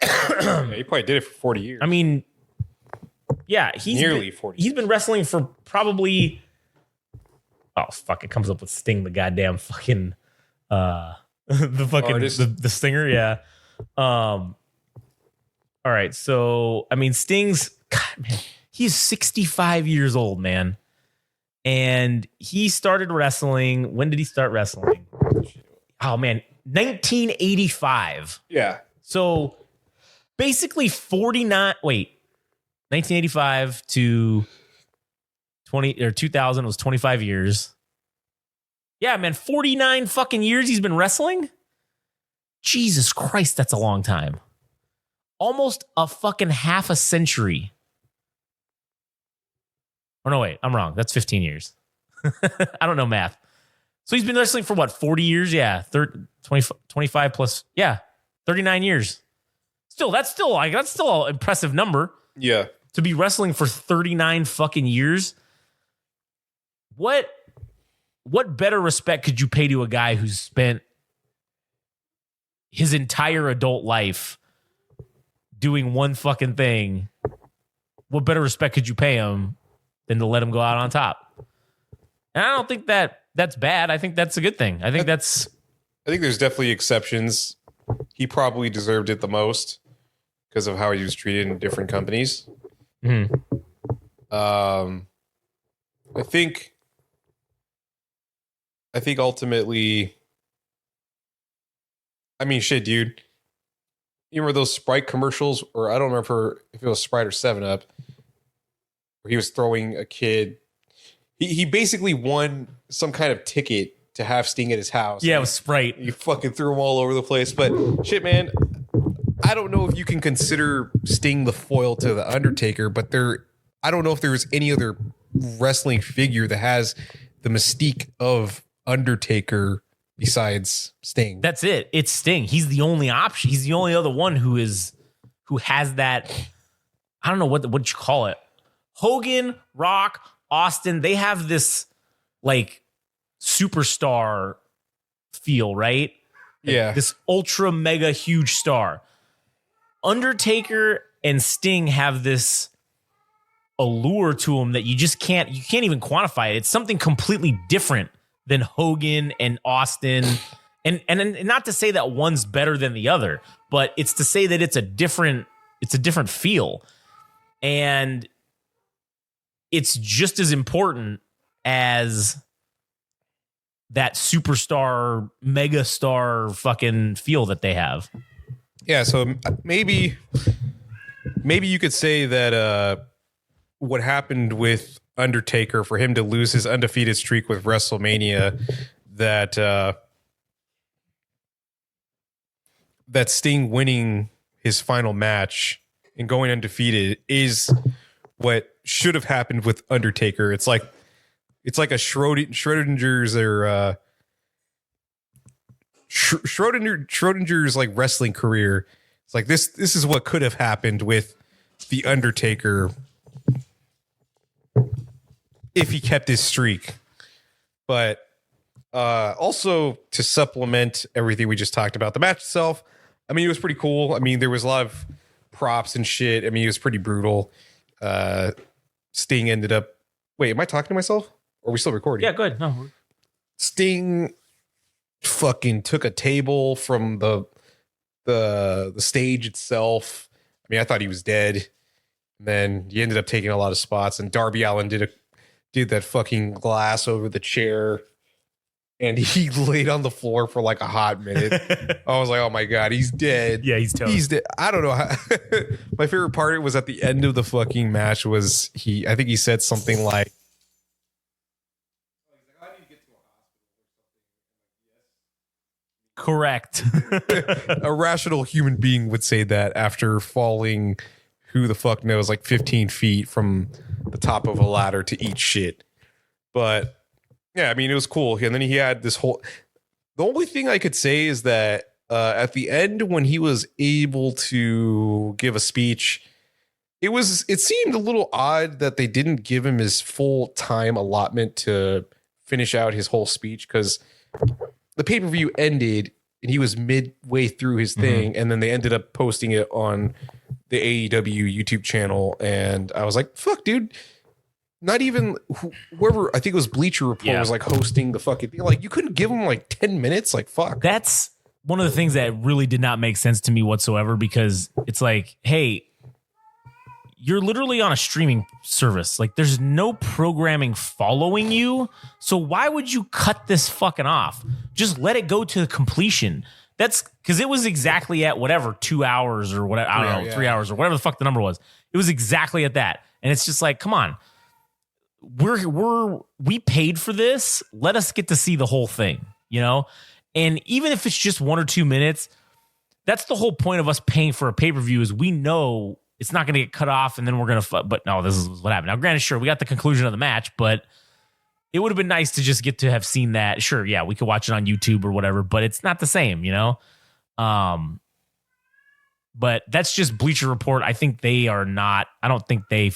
Yeah, he probably did it for 40 years. I mean, yeah, he's nearly 40 years. He's been wrestling for probably, oh fuck, it comes up with Sting, the goddamn fucking the fucking the stinger, yeah. All right, so I mean, Sting's, God, man, he's 65 years old, man. And he started wrestling. When did he start wrestling? Oh man, 1985. Yeah. So basically 1985 to 2000 was 25 years. Yeah, man, 49 fucking years he's been wrestling. Jesus Christ, that's a long time. Almost a fucking half a century. Oh, no, wait, I'm wrong. That's 15 years. I don't know math. So he's been wrestling for what, 40 years? Yeah, 25 plus, yeah, 39 years. That's still an impressive number. Yeah. To be wrestling for 39 fucking years. What better respect could you pay to a guy who's spent his entire adult life doing one fucking thing? What better respect could you pay him than to let him go out on top? And I don't think that's bad. I think that's a good thing. I think there's definitely exceptions. He probably deserved it the most because of how he was treated in different companies. Mm-hmm. I think ultimately, I mean, shit, dude. You remember those Sprite commercials, or I don't remember if it was Sprite or 7-Up, where he was throwing a kid. He basically won some kind of ticket to have Sting at his house. Yeah, it was Sprite. You fucking threw him all over the place. But shit, man, I don't know if you can consider Sting the foil to the Undertaker, but I don't know if there's any other wrestling figure that has the mystique of Undertaker besides Sting. That's it. It's Sting. He's the only option. He's the only other one who has that. I don't know what you call it. Hogan, Rock, Austin, they have this like superstar feel, right? Yeah. This ultra mega huge star. Undertaker and Sting have this allure to them that you can't even quantify it. It's something completely different than Hogan and Austin. And not to say that one's better than the other, but it's to say that it's a different feel. And it's just as important as that superstar, mega star fucking feel that they have. Yeah, so maybe you could say that what happened with Undertaker, for him to lose his undefeated streak with Wrestlemania, that Sting winning his final match and going undefeated is what should have happened with Undertaker. It's like a Schrodinger's like wrestling career. It's like this is what could have happened with The Undertaker if he kept his streak. But also to supplement everything we just talked about, the match itself, I mean, it was pretty cool. I mean, there was a lot of props and shit. I mean, it was pretty brutal. Sting ended up... Wait, am I talking to myself? Or are we still recording? Yeah, good. No. Sting fucking took a table from the stage itself. I mean, I thought he was dead. And then he ended up taking a lot of spots, and Darby Allin did that fucking glass over the chair, and he laid on the floor for like a hot minute. I was like, oh my God, he's dead. Yeah, he's toast. He's dead. I don't know how. My favorite part was at the end of the fucking match was I think he said something like, correct. a rational human being would say that after falling, who the fuck knows, like 15 feet from the top of a ladder to eat shit. But yeah, I mean, it was cool. And then he had this whole... The only thing I could say is that at the end, when he was able to give a speech, it seemed a little odd that they didn't give him his full time allotment to finish out his whole speech, because the pay-per-view ended and he was midway through his thing, and then they ended up posting it on the AEW YouTube channel, and I was like, fuck, dude. Not even whoever, I think it was Bleacher Report, was like hosting the fucking thing. Like, you couldn't give him like 10 minutes? Like, fuck. That's one of the things that really did not make sense to me whatsoever, because it's like, hey, you're literally on a streaming service. Like, there's no programming following you. So why would you cut this fucking off? Just let it go to completion. That's because it was exactly at whatever, 2 hours or whatever. I don't know, 3 hours or whatever the fuck the number was. It was exactly at that. And it's just like, come on. We paid for this. Let us get to see the whole thing, you know? And even if it's just 1 or 2 minutes, that's the whole point of us paying for a pay-per-view, is we know it's not going to get cut off and then we're going to, but no, this is what happened. Now, granted, sure, we got the conclusion of the match, but it would have been nice to just get to have seen that. Sure, yeah, we could watch it on YouTube or whatever, but it's not the same, you know? But that's just Bleacher Report. I think they are not, I don't think they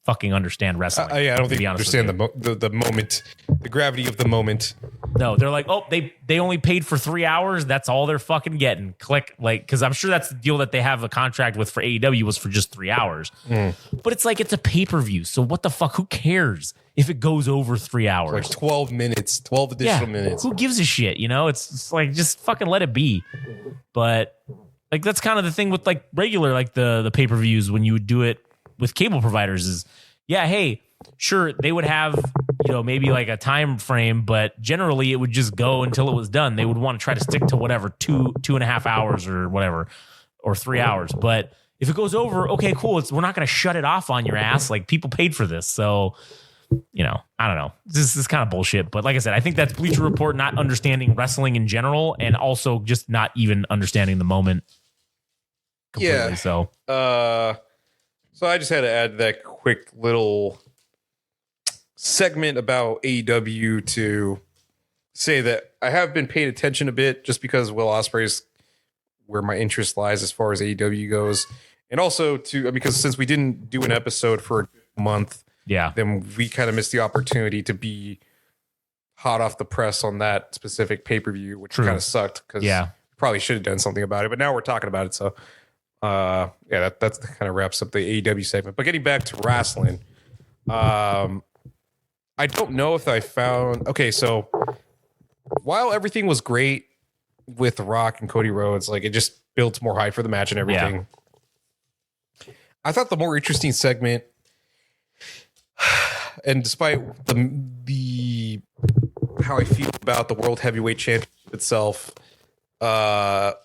fucking understand wrestling. Yeah, I don't think they understand the moment, the gravity of the moment. No, they're like, oh, they only paid for 3 hours. That's all they're fucking getting. Click, like, because I'm sure that's the deal that they have a contract with for AEW was for just 3 hours. But it's like, it's a pay-per-view. So what the fuck? Who cares if it goes over 3 hours? Like 12 minutes, 12 additional minutes. Who gives a shit? You know, it's like, just fucking let it be. But like, that's kind of the thing with like regular, like the pay-per-views when you would do it with cable providers is, yeah, hey, sure, they would have, you know, maybe like a time frame, but generally it would just go until it was done. They would want to try to stick to whatever, 2.5 hours or whatever, or 3 hours. But if it goes over, okay, cool. We're not going to shut it off on your ass. Like, people paid for this. So, you know, I don't know. This is kind of bullshit. But like I said, I think that's Bleacher Report not understanding wrestling in general, and also just not even understanding the moment completely. Yeah. So I just had to add that quick little segment about AEW to say that I have been paying attention a bit, just because Will Ospreay's where my interest lies as far as AEW goes. And also because since we didn't do an episode for a month, then we kind of missed the opportunity to be hot off the press on that specific pay-per-view, which kind of sucked, because probably should have done something about it. But now we're talking about it, so that kind of wraps up the AEW segment. But getting back to Wrasslin, I don't know if I found... Okay, so while everything was great with The Rock and Cody Rhodes, like, it just built more hype for the match and everything. Yeah. I thought the more interesting segment, and despite the how I feel about the World Heavyweight Championship itself, the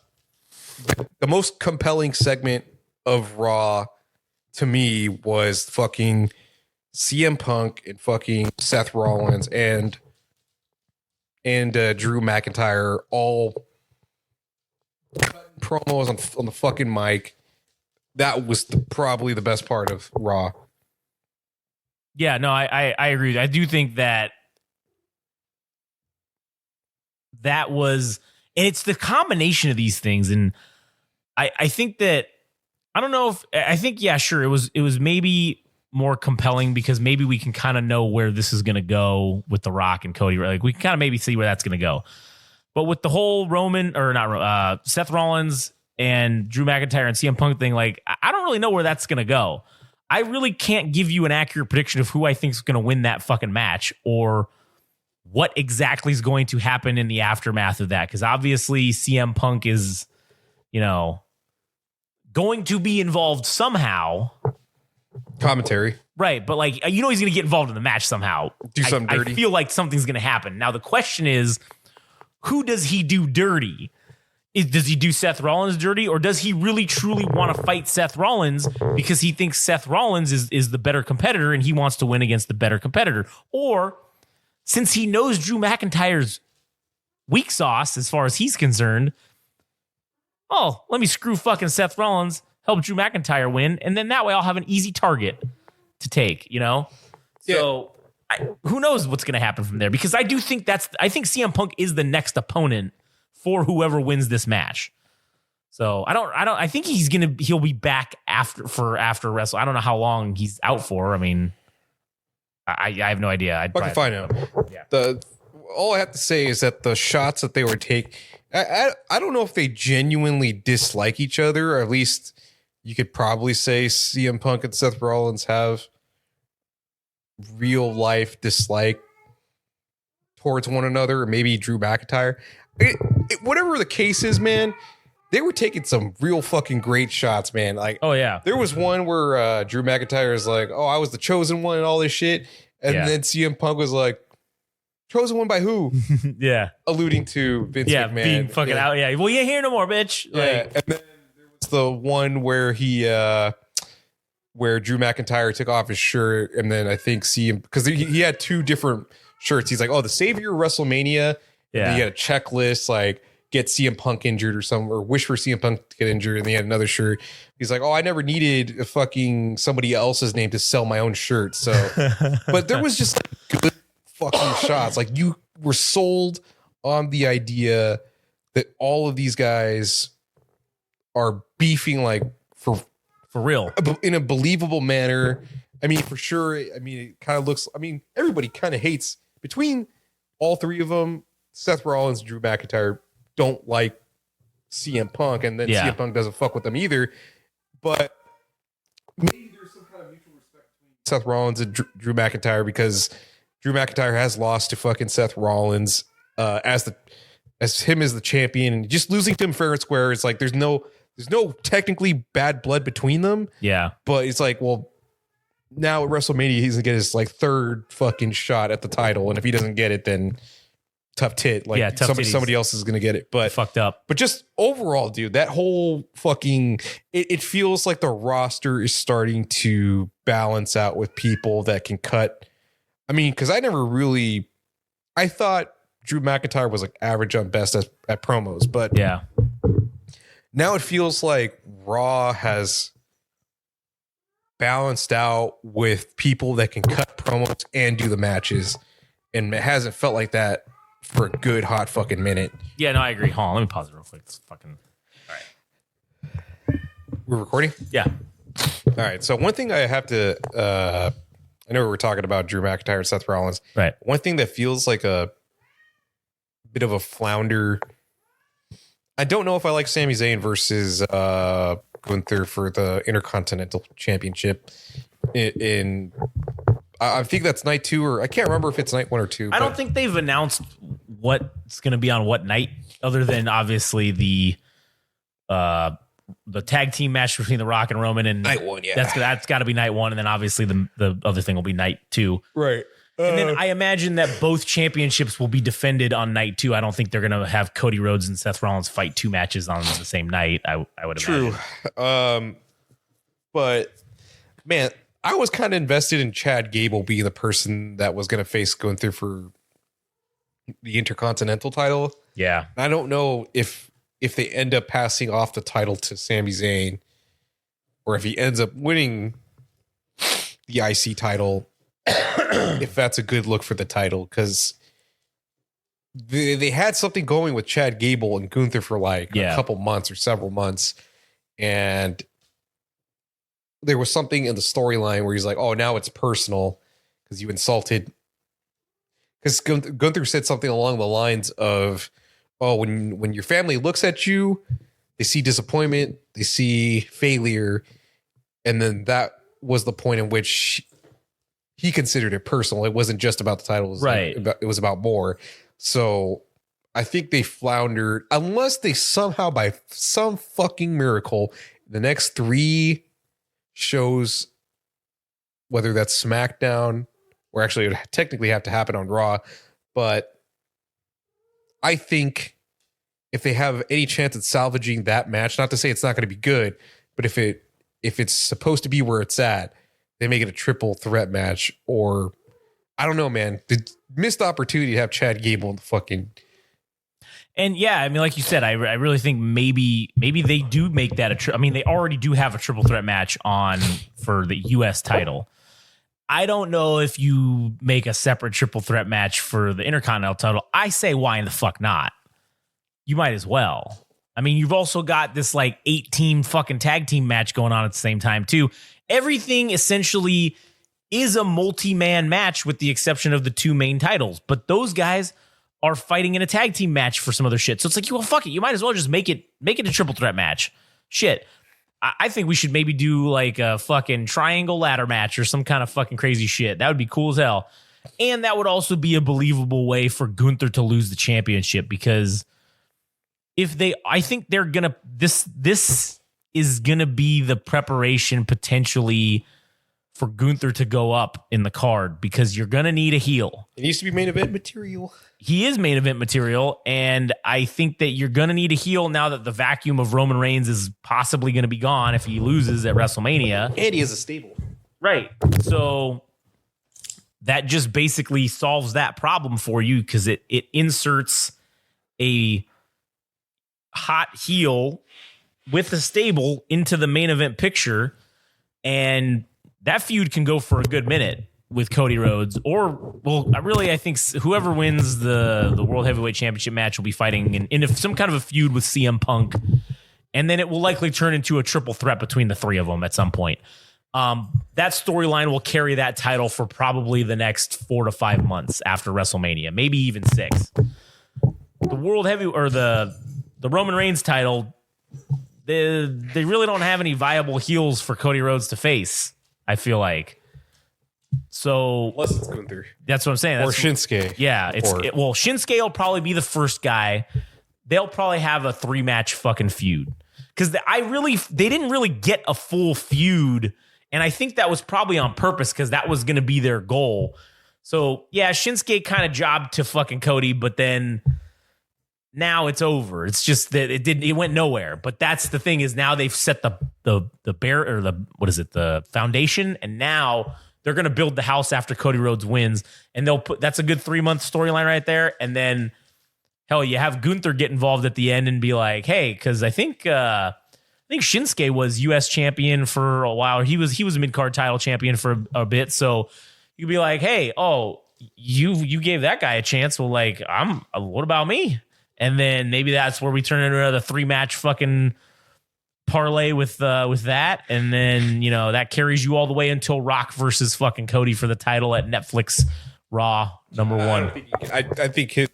most compelling segment of Raw to me was fucking CM Punk and fucking Seth Rollins and Drew McIntyre all promos on the fucking mic. That was probably the best part of Raw. Yeah, no, I agree. I do think that was, and it's the combination of these things. And I think that I don't know if I think yeah, sure. It was maybe more compelling because maybe we can kind of know where this is going to go with The Rock and Cody. Like we can kind of maybe see where that's going to go. But with the whole Seth Rollins and Drew McIntyre and CM Punk thing, like I don't really know where that's going to go. I really can't give you an accurate prediction of who I think is going to win that fucking match or what exactly is going to happen in the aftermath of that. Because obviously CM Punk is, going to be involved somehow. Commentary. Right. But like, he's going to get involved in the match somehow. Do something dirty. I feel like something's going to happen. Now, the question is, who does he do dirty? Does he do Seth Rollins dirty, or does he really truly want to fight Seth Rollins because he thinks Seth Rollins is the better competitor and he wants to win against the better competitor? Or since he knows Drew McIntyre's weak sauce as far as he's concerned, let me screw fucking Seth Rollins, help Drew McIntyre win, and then that way I'll have an easy target to take, Yeah. So who knows what's going to happen from there? Because I do think I think CM Punk is the next opponent for whoever wins this match. So I think he'll be back after Wrestle. I don't know how long he's out for. I mean, I have no idea. I can find out. Yeah. All I have to say is that the shots that they were taking, I don't know if they genuinely dislike each other, or at least you could probably say CM Punk and Seth Rollins have real life dislike towards one another, or maybe Drew McIntyre. Whatever the case is, man, they were taking some real fucking great shots, man. Like, oh yeah, there was one where Drew McIntyre is like, "Oh, I was the chosen one," and all this shit, and then CM Punk was like, "Chosen one by who?" Yeah, alluding to Vince McMahon being fucking out. Yeah, well, you ain't here no more, bitch. Yeah, and then there was the one where where Drew McIntyre took off his shirt, and then I think CM, because he had two different shirts. He's like, "Oh, the Savior of Wrestlemania." Yeah, he had a checklist like get CM Punk injured or something, or wish for CM Punk to get injured, and he had another shirt. He's like, "Oh, I never needed a fucking somebody else's name to sell my own shirt." So, but there was just like good fucking shots. Like you were sold on the idea that all of these guys are beefing like for real in a believable manner. I mean, for sure. I mean, it kind of looks. I mean, everybody kind of hates between all three of them. Seth Rollins and Drew McIntyre don't like CM Punk, and then CM Punk doesn't fuck with them either. But maybe there's some kind of mutual respect between Seth Rollins and Drew McIntyre, because Drew McIntyre has lost to fucking Seth Rollins as him as the champion, and just losing to him fair and square. It's like there's no technically bad blood between them. Yeah, but it's like, well, now at WrestleMania he's gonna get his like third fucking shot at the title, and if he doesn't get it, then tough tit. Like somebody else is gonna get it. But fucked up. But just overall, dude, that whole fucking it feels like the roster is starting to balance out with people that can cut. I mean, because I thought Drew McIntyre was like average on best at promos, but yeah, now it feels like Raw has balanced out with people that can cut promos and do the matches, and it hasn't felt like that for a good hot fucking minute. Yeah, no, I agree. Hold on, let me pause it real quick. It's fucking all right. We're recording? Yeah. All right. So one thing I have to I know we were talking about Drew McIntyre and Seth Rollins. Right. One thing that feels like a bit of a flounder. I don't know if I like Sami Zayn versus Gunther for the Intercontinental Championship. I think that's night 2, or I can't remember if it's night 1 or 2. I don't think they've announced what's going to be on what night, other than obviously the tag team match between The Rock and Roman, and night 1. Yeah, that's got to be night 1, and then obviously the other thing will be night 2. Right. And then I imagine that both championships will be defended on night 2. I don't think they're going to have Cody Rhodes and Seth Rollins fight 2 matches on the same night. I would imagine. True. But man, I was kind of invested in Chad Gable being the person that was going to face Gunther for the Intercontinental title. Yeah. I don't know if they end up passing off the title to Sami Zayn, or if he ends up winning the IC title, if that's a good look for the title, because they had something going with Chad Gable and Gunther for like a couple months or several months. and there was something in the storyline where he's like, "Oh, now it's personal because you insulted." Because Gunther said something along the lines of, "Oh, when your family looks at you, they see disappointment, they see failure," and then that was the point in which he considered it personal. It wasn't just about the title, it was Right. it was about more. So I think they floundered, unless they somehow, by some fucking miracle, the next 3 shows, whether that's SmackDown, or actually it would technically have to happen on Raw, but I think if they have any chance at salvaging that match, not to say it's not going to be good, but if it's supposed to be where it's at, they make it a triple threat match, or I don't know, man. The missed opportunity to have Chad Gable in the fucking. And yeah, I mean, like you said, I really think maybe they do make that I mean, they already do have a triple threat match on for the U.S. title. I don't know if you make a separate triple threat match for the Intercontinental title. I say, why in the fuck not? You might as well. I mean, you've also got this like 8-team fucking tag team match going on at the same time too. Everything essentially is a multi-man match with the exception of the 2 main titles. But those guys are fighting in a tag team match for some other shit. So it's like, well, fuck it. You might as well just make it a triple threat match. Shit. I think we should maybe do like a fucking triangle ladder match or some kind of fucking crazy shit. That would be cool as hell. And that would also be a believable way for Gunther to lose the championship, because I think they're gonna, this is gonna be the preparation potentially for Gunther to go up in the card, because you're gonna need a heel. It needs to be main event material. He is main event material, and I think that you're going to need a heel now that the vacuum of Roman Reigns is possibly going to be gone if he loses at WrestleMania. And he has a stable. Right. So that just basically solves that problem for you, because it inserts a hot heel with a stable into the main event picture, and that feud can go for a good minute with Cody Rhodes, or, well, I think whoever wins the World Heavyweight Championship match will be fighting in some kind of a feud with CM Punk, and then it will likely turn into a triple threat between the 3 of them at some point. That storyline will carry that title for probably the next 4 to 5 months after WrestleMania, maybe even 6. The World Heavy, or the Roman Reigns title, they really don't have any viable heels for Cody Rhodes to face, I feel like. So Plus it's Gunther. That's what I'm saying. Or That's, Shinsuke. yeah, well, Shinsuke will probably be the first guy. They'll probably have a 3-match fucking feud, because they didn't really get a full feud, and I think that was probably on purpose, because that was going to be their goal. So yeah, Shinsuke kind of jobbed to fucking Cody, but then now it's over. It's just that it went nowhere. But that's the thing, is now they've set the foundation, and now they're going to build the house after Cody Rhodes wins, and that's a good 3-month storyline right there. And then, hell, you have Gunther get involved at the end and be like, hey, because I think Shinsuke was U.S. champion for a while. He was a mid-card title champion for a bit. So you'd be like, hey, you gave that guy a chance. Well, like, what about me? And then maybe that's where we turn into another 3-match fucking parlay with that, and then that carries you all the way until Rock versus fucking Cody for the title at Netflix Raw number 1. I think his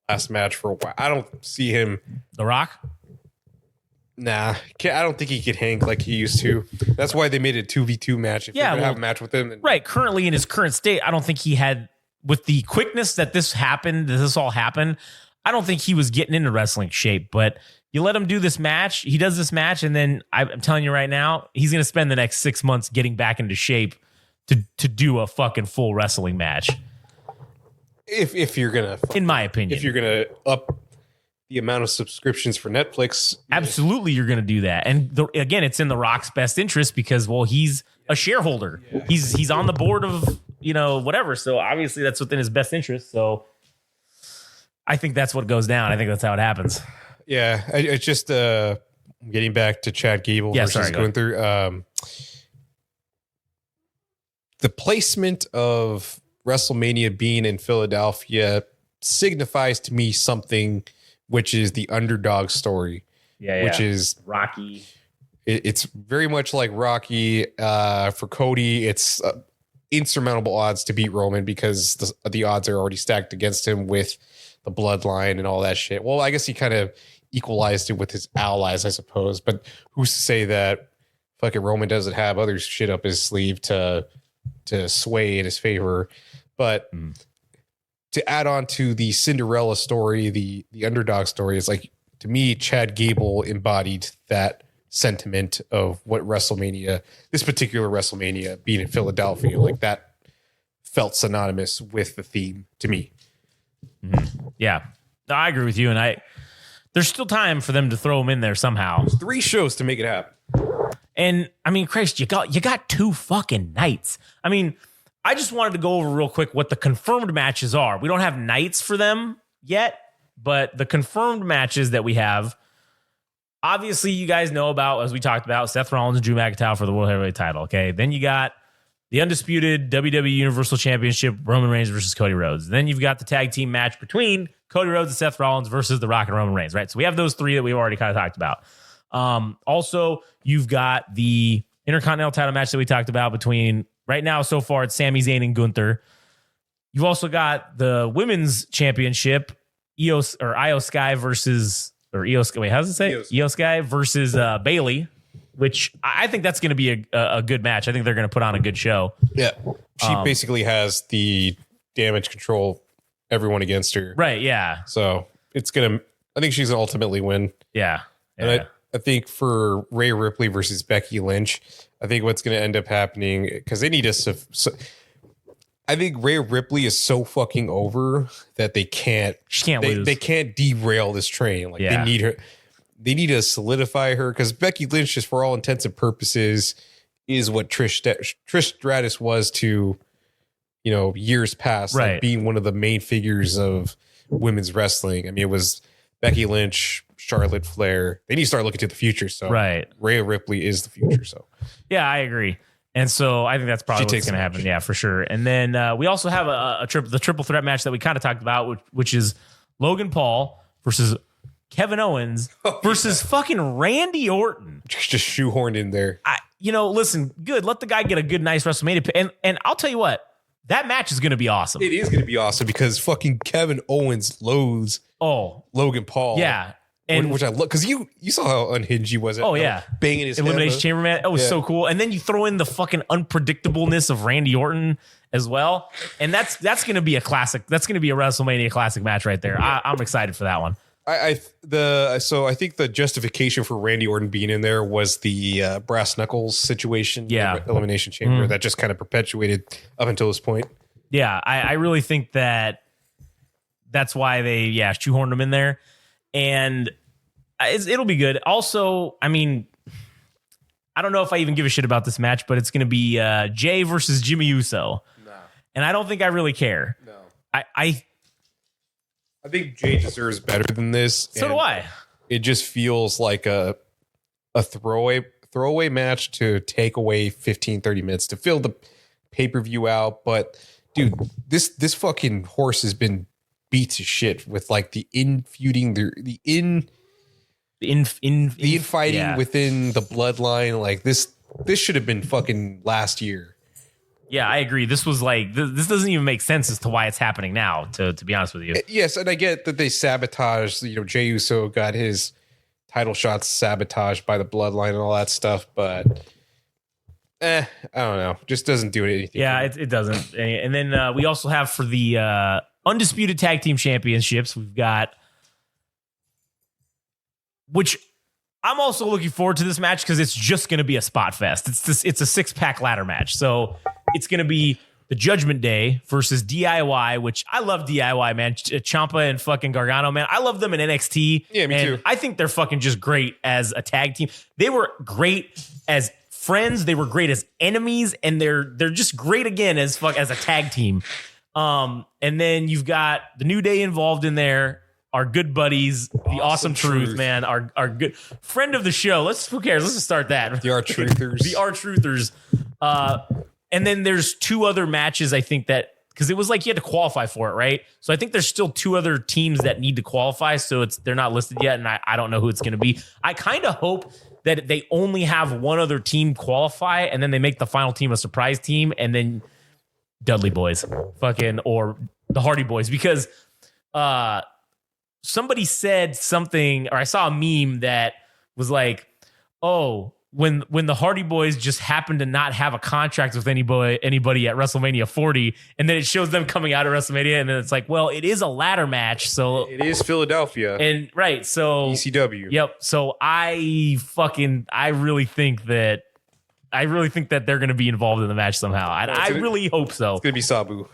last match for a while. I don't see him. The Rock? Nah, I don't think he could hang like he used to. That's why they made it a 2v2 match. If you're gonna have a match with him, then right. Currently in his current state, I don't think he had, with the quickness that this all happened, I don't think he was getting into wrestling shape. But you let him do this match, he does this match, and then I'm telling you right now, he's going to spend the next 6 months getting back into shape to do a fucking full wrestling match. If you're gonna, in my opinion, if you're gonna up the amount of subscriptions for Netflix, absolutely you're going to do that. And again, it's in The Rock's best interest, because, well, he's a shareholder. Yeah. He's on the board of whatever. So obviously that's within his best interest. So I think that's what goes down. I think that's how it happens. Yeah, it's just getting back to Chad Gable versus Gunther. The placement of WrestleMania being in Philadelphia signifies to me something, which is the underdog story. which is Rocky. It's very much like Rocky. For Cody, it's insurmountable odds to beat Roman because the odds are already stacked against him with the bloodline and all that shit. Well, I guess he kind of equalized it with his allies, I suppose. But who's to say that fucking Roman doesn't have other shit up his sleeve to sway in his favor? But to add on to the Cinderella story, the underdog story, is like, to me, Chad Gable embodied that sentiment of what WrestleMania, this particular WrestleMania being in Philadelphia, like that felt synonymous with the theme to me. Yeah, no, I agree with you. And there's still time for them to throw him in there somehow. 3 shows to make it happen. And I mean, Christ, you got 2 fucking nights. I mean, I just wanted to go over real quick what the confirmed matches are. We don't have nights for them yet, but the confirmed matches that we have, obviously, you guys know about, as we talked about, Seth Rollins and Drew McIntyre for the World Heavyweight title. Okay. Then you got the undisputed WWE Universal Championship, Roman Reigns versus Cody Rhodes. Then you've got the tag team match between Cody Rhodes and Seth Rollins versus The Rock and Roman Reigns, right? So we have those 3 that we've already kind of talked about. Also, you've got the Intercontinental title match that we talked about between, right now, so far, it's Sami Zayn and Gunther. You've also got the Women's Championship, Io Sky versus... Or Io Sky, wait, how does it say? Io Sky versus Bailey, which I think that's going to be a good match. I think they're going to put on a good show. Yeah. She basically has the damage control everyone against her. Right, yeah. So I think she's going to ultimately win. Yeah. And I think for Rhea Ripley versus Becky Lynch, I think what's going to end up happening, because they need us to... I think Rhea Ripley is so fucking over that they can't lose. They can't derail this train. Like they need her. They need to solidify her, because Becky Lynch, just for all intents and purposes, is what Trish Stratus was to, years past, right? Like being one of the main figures of women's wrestling. I mean, it was Becky Lynch, Charlotte Flair. They need to start looking to the future. So right, Rhea Ripley is the future. So yeah, I agree. And so I think that's probably what's going to happen. Yeah, for sure. And then we also have the triple threat match that we kind of talked about, which is Logan Paul versus Kevin Owens versus fucking Randy Orton. Just shoehorned in there. Listen, good. Let the guy get a good, nice WrestleMania pick. And I'll tell you what, that match is going to be awesome. It is going to be awesome because fucking Kevin Owens loathes Logan Paul. Yeah. And which I look, because you saw how unhinged he was. Banging his Elimination Chamber match. That was so cool. And then you throw in the fucking unpredictableness of Randy Orton as well, and that's going to be a classic. That's going to be a WrestleMania classic match right there. I'm excited for that one. I think the justification for Randy Orton being in there was the brass knuckles situation. Yeah, Elimination Chamber that just kind of perpetuated up until this point. Yeah, I really think that's why they shoehorned him in there. And it'll be good. Also, I mean, I don't know if I even give a shit about this match, but it's going to be Jay versus Jimmy Uso. No. And I don't think I really care. No. I think Jay deserves better than this. So do I. It just feels like a throwaway match to take away 15, 30 minutes to fill the pay-per-view out. But, dude, this fucking horse has been beat to shit with like the infighting within the bloodline. Like this should have been fucking last year. Yeah, I agree. This was like this doesn't even make sense as to why it's happening now. To be honest with you, yes, and I get that they sabotaged. Jey Uso got his title shots sabotaged by the bloodline and all that stuff, but I don't know. Just doesn't do anything. Yeah, it doesn't. And then we also have for the undisputed tag team championships, we've got, which I'm also looking forward to this match because it's just going to be a spot fest. It's a 6-pack ladder match. So it's going to be the Judgment Day versus DIY, which I love DIY, man. Ciampa and fucking Gargano, man. I love them in NXT. Yeah, me too. I think they're fucking just great as a tag team. They were great as friends. They were great as enemies, and they're just great again as a tag team. And then you've got the New Day involved in there. Our good buddies, the Awesome Truth, man. Our good friend of the show. Who cares? Let's just start that. The R-Truthers. The R-Truthers. And then there's 2 other matches I think that because it was like you had to qualify for it, right? So I think there's still 2 other teams that need to qualify, so they're not listed yet, and I don't know who it's going to be. I kind of hope that they only have one other team qualify, and then they make the final team a surprise team, and then Dudley Boys, or the Hardy Boys, because somebody said something, or I saw a meme that was like, oh, when the Hardy Boys just happen to not have a contract with anybody at WrestleMania 40, and then it shows them coming out of WrestleMania, and then it's like, well, it is a ladder match, so It is Philadelphia. and right, so ECW. yep. So I really think that they're going to be involved in the match somehow. I really hope so. It's gonna be Sabu.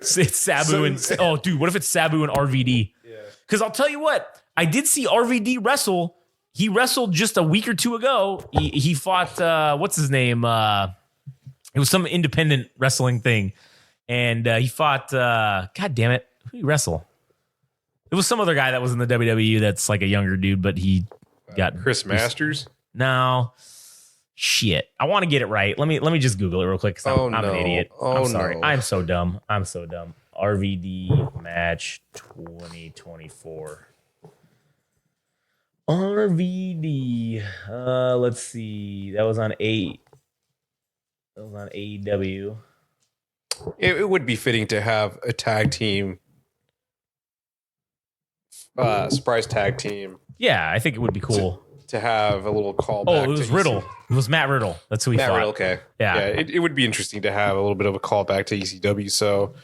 It's Sabu and dude, what if it's Sabu and RVD? Yeah. Because I'll tell you what, I did see RVD wrestle. He wrestled just a week or 2 ago. He fought what's his name? It was some independent wrestling thing, and he fought. God damn it, who did he wrestle? It was some other guy that was in the WWE. That's like a younger dude, but he got Chris Masters. No. Shit. I want to get it right. Let me just Google it real quick because I'm an idiot. I'm sorry. No. I'm so dumb. RVD match 2024. RVD. Let's see. That was on AEW. It would be fitting to have a tag team, surprise tag team, Yeah, I think it would be cool. to have a little callback. Oh, it was Riddle. It was Matt Riddle. That's who he Matt fought. Riddle, okay. Yeah. It would be interesting to have a little bit of a callback to ECW. So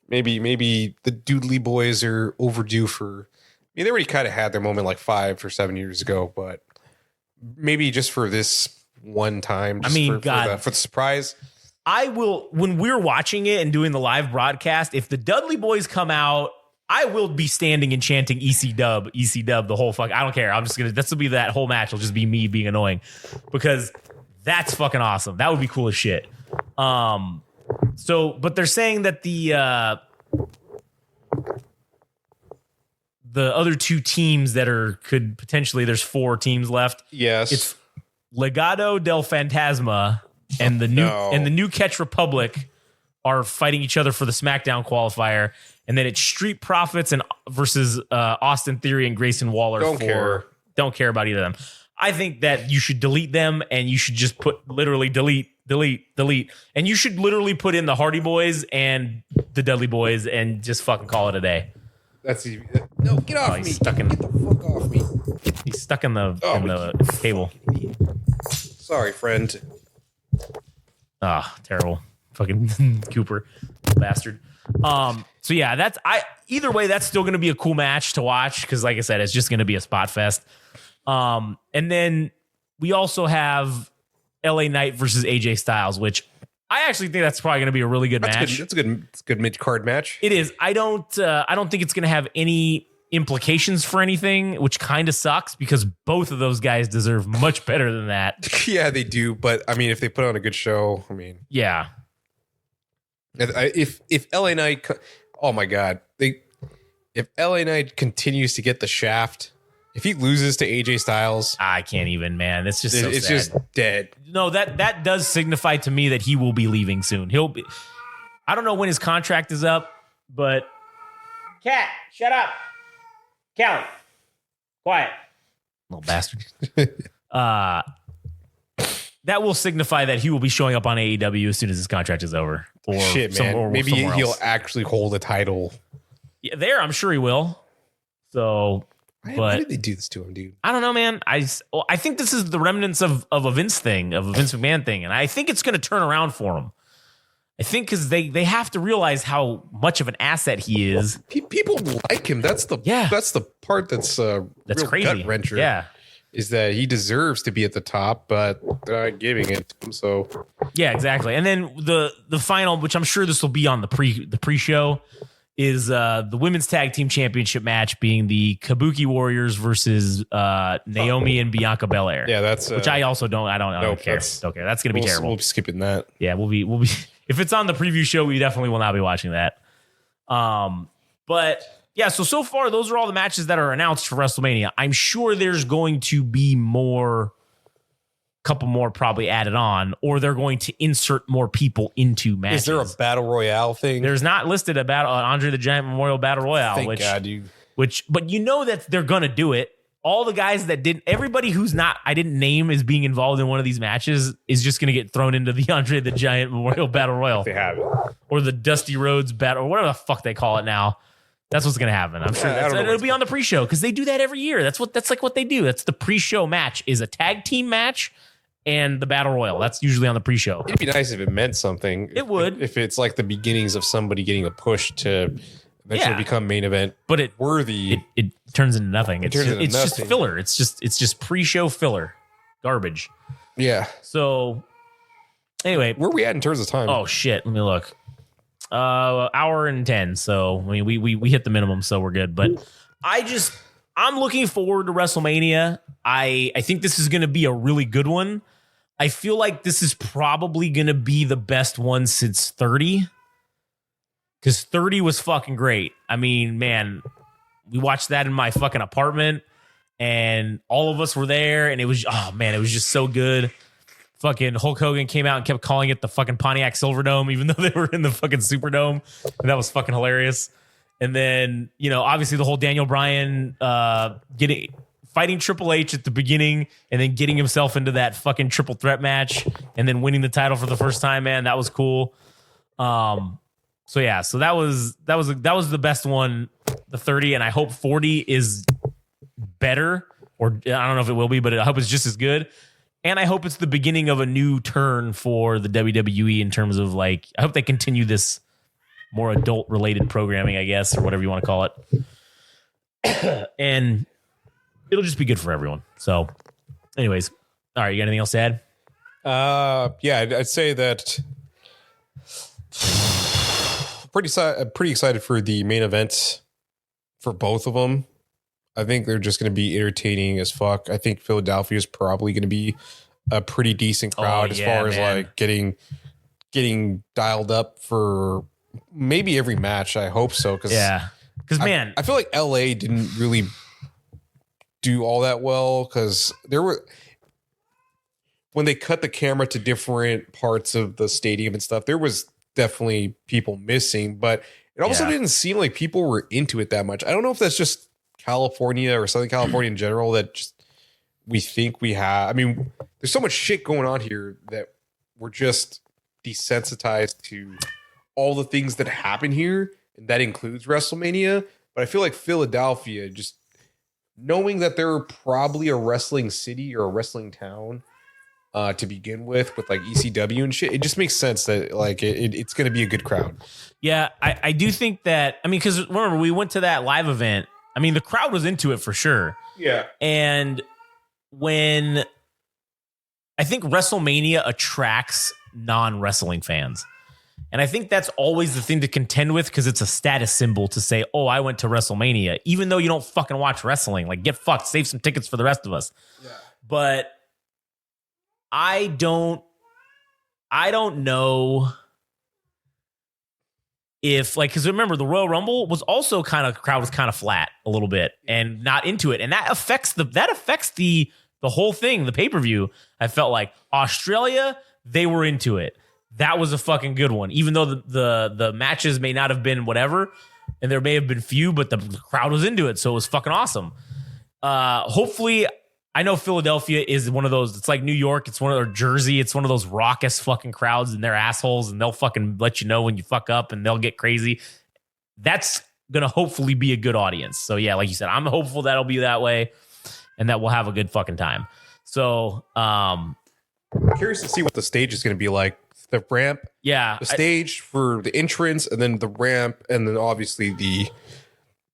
maybe the Doodley Boys are overdue for. I mean, they already kind of had their moment like 5 or 7 years ago, but maybe just for this one time. Just for the surprise. I will, when we're watching it and doing the live broadcast, if the Dudley Boys come out, I will be standing and chanting EC-dub the whole fuck. I don't care. I'm just this will be that whole match. It'll just be me being annoying because that's fucking awesome. That would be cool as shit. But they're saying that the other 2 teams that could potentially, there's 4 teams left. Yes. It's Legado del Fantasma and the new Catch Republic are fighting each other for the SmackDown qualifier, and then it's Street Profits versus Austin Theory and Grayson Waller. Don't care about either of them. I think that you should delete them, and you should just put literally delete, and you should literally put in the Hardy Boys and the Dudley Boys and just fucking call it a day. That's easy. No, get off me. Get the fuck off me. He's stuck in the cable. Sorry, friend. Ah, terrible. Fucking Cooper. Bastard. So yeah, either way, that's still gonna be a cool match to watch, because like I said, it's just gonna be a spot fest. And then we also have LA Knight versus AJ Styles, which I actually think that's probably going to be a really good match. That's a good mid-card match. It is. I don't think it's going to have any implications for anything, which kind of sucks because both of those guys deserve much better than that. Yeah, they do. But I mean, if they put on a good show, I mean, yeah. If LA Knight, oh my God, if LA Knight continues to get the shaft, if he loses to AJ Styles, I can't even, man. It's just it's just dead. No, that does signify to me that he will be leaving soon. I don't know when his contract is up, but Cat, shut up. Callie, quiet. Little bastard. That will signify that he will be showing up on AEW as soon as his contract is over. Or shit, man. Maybe he'll actually hold a title. Yeah, I'm sure he will. So, why did they do this to him, dude? I don't know, man. I think this is the remnants of a Vince thing, of a Vince McMahon thing, and I think it's going to turn around for him. I think because they have to realize how much of an asset he is. People like him. That's the part that's real crazy. Gut wrencher. Yeah, is that he deserves to be at the top, but they're not giving it to him. So yeah, exactly. And then the final, which I'm sure this will be on the pre-show, is the women's tag team championship match being the Kabuki Warriors versus Naomi and Bianca Belair. Yeah, that's which I also don't care. Don't care. That's gonna be terrible. We'll be skipping that. Yeah, we'll be if it's on the preview show, we definitely will not be watching that. But yeah, so far those are all the matches that are announced for WrestleMania. I'm sure there's going to be more couple more probably added on, or they're going to insert more people into matches. Is there a battle royale thing? There's not listed an Andre the Giant Memorial Battle Royale. Thank God, dude. But you know that they're gonna do it. All the guys that didn't, everybody who's not, I didn't name as being involved in one of these matches is just gonna get thrown into the Andre the Giant Memorial Battle Royal. They have it. Or the Dusty Rhodes Battle, or whatever the fuck they call it now. That's what's gonna happen. I'm sure it'll be on the pre-show because they do that every year. That's like what they do. That's the pre-show match is a tag team match and the battle royal. That's usually on the pre-show. It'd be nice if it meant something. It would. If it's like the beginnings of somebody getting a push to eventually become main event, but it worthy. It turns into nothing. It's turns into just nothing. filler. It's just pre-show filler, garbage. Yeah. So anyway, Where are we at in terms of time? oh shit, let me look. Hour and 10. So I mean, we hit the minimum, so we're good. But I'm looking forward to WrestleMania. I think this is going to be a really good one. I feel like this is probably going to be the best one since 30. Because 30 was fucking great. I mean, man, we watched that in my fucking apartment and all of us were there and it was just so good. Fucking Hulk Hogan came out and kept calling it the fucking Pontiac Silverdome, even though they were in the fucking Superdome. And that was fucking hilarious. And then, obviously the whole Daniel Bryan fighting Triple H at the beginning and then getting himself into that fucking triple threat match and then winning the title for the first time, man. That was cool. So that was the best one, the 30, and I hope 40 is better, or I don't know if it will be, but I hope it's just as good. And I hope it's the beginning of a new turn for the WWE in terms of I hope they continue this more adult related programming, I guess, or whatever you want to call it. And it'll just be good for everyone. So anyways, all right, you got anything else to add? Yeah, I'd say that pretty excited for the main event for both of them. I think they're just going to be entertaining as fuck. I think Philadelphia is probably going to be a pretty decent crowd as far as getting dialed up for maybe every match. I hope so. Because man, I feel like LA didn't really do all that well because when they cut the camera to different parts of the stadium and stuff, there was definitely people missing, but it also didn't seem like people were into it that much. I don't know if that's just California or Southern California in general that just we think we have. I mean, there's so much shit going on here that we're just desensitized to all the things that happen here, and that includes WrestleMania. But I feel like Philadelphia, just knowing that they're probably a wrestling city or a wrestling town to begin with ECW and shit, it just makes sense that it's going to be a good crowd. Yeah, I do think that. I mean, because remember we went to that live event. I mean, the crowd was into it for sure. Yeah. And when I think WrestleMania attracts non-wrestling fans. And I think that's always the thing to contend with because it's a status symbol to say, oh, I went to WrestleMania, even though you don't fucking watch wrestling. Get fucked, save some tickets for the rest of us. Yeah. But I don't know if because remember the Royal Rumble was also crowd was kind of flat a little bit and not into it, and that affects the whole thing, the pay-per-view. I felt like Australia, they were into it. That was a fucking good one, even though the matches may not have been whatever, and there may have been few, but the crowd was into it, so it was fucking awesome. Hopefully, I know Philadelphia is one of those. It's like New York. It's one of their Jersey. It's one of those raucous fucking crowds, and they're assholes, and they'll fucking let you know when you fuck up, and they'll get crazy. That's gonna hopefully be a good audience. So yeah, like you said, I'm hopeful that'll be that way, and that we'll have a good fucking time. So I'm curious to see what the stage is going to be like. The ramp, the stage for the entrance, and then the ramp, and then obviously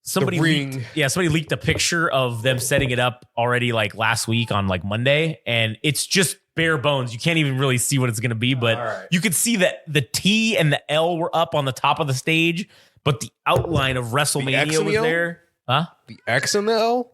somebody leaked a picture of them setting it up already last week on Monday, and it's just bare bones. You can't even really see what it's going to be, but you could see that the T and the L were up on the top of the stage, but the outline of WrestleMania was there. Huh? The X and the L?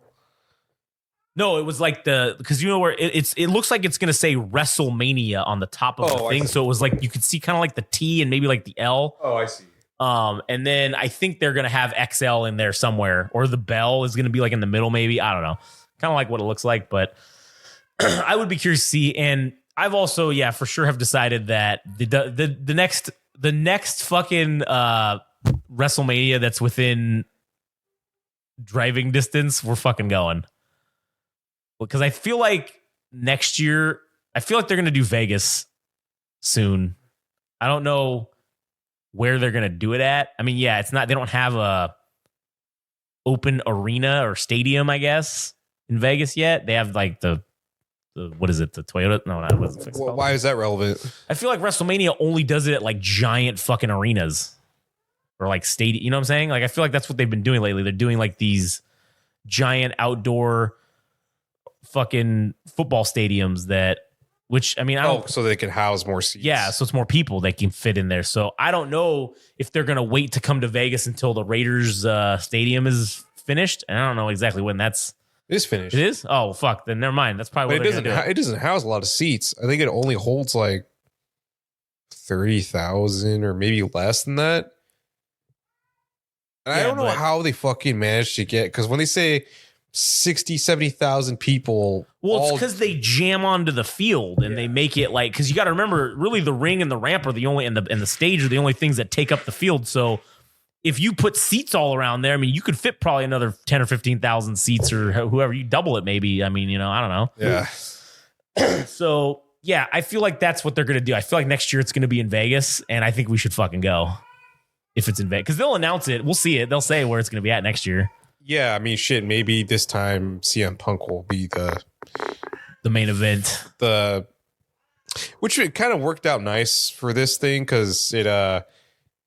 No, it was because where it looks like it's going to say WrestleMania on the top of the thing. So it was you could see kind of the T and maybe the L. Oh, I see. And then I think they're going to have XL in there somewhere, or the bell is going to be in the middle, maybe. I don't know. Kind of like what it looks like, but I would be curious to see. And I've also, for sure have decided that the next fucking WrestleMania that's within driving distance, we're fucking going. Because I feel like next year, they're going to do Vegas soon. I don't know where they're going to do it at. I mean, it's not, they don't have a open arena or stadium, I guess, in Vegas yet. They have like the what is it? The Toyota? No, not what's it Why is that relevant? I feel like WrestleMania only does it at like giant fucking arenas or like stadium. You know what I'm saying? Like, I feel like that's what they've been doing lately. They're doing like these giant outdoor fucking football stadiums which, I mean, so they can house more seats. Yeah, so it's more people they can fit in there. So I don't know if they're going to wait to come to Vegas until the Raiders stadium is finished. And I don't know exactly when that's. It is finished. It is? Oh, fuck. Then never mind. That's probably what it doesn't house a lot of seats. I think it only holds like 30,000 or maybe less than that. And I don't know how they fucking managed to get, because when they say 60, 70,000 people. Well, it's because they jam onto the field and they make it like, because you got to remember, really the ring and the ramp are the only, and the stage are the only things that take up the field. So if you put seats all around there, I mean, you could fit probably another 10 or 15,000 seats or whoever, you double it maybe. I mean, I don't know. Yeah. So, I feel like that's what they're going to do. I feel like next year it's going to be in Vegas, and I think we should fucking go if it's in Vegas. Because they'll announce it. We'll see it. They'll say where it's going to be at next year. Yeah, I mean, shit, maybe this time CM Punk will be the main event. Which it kind of worked out nice for this thing because it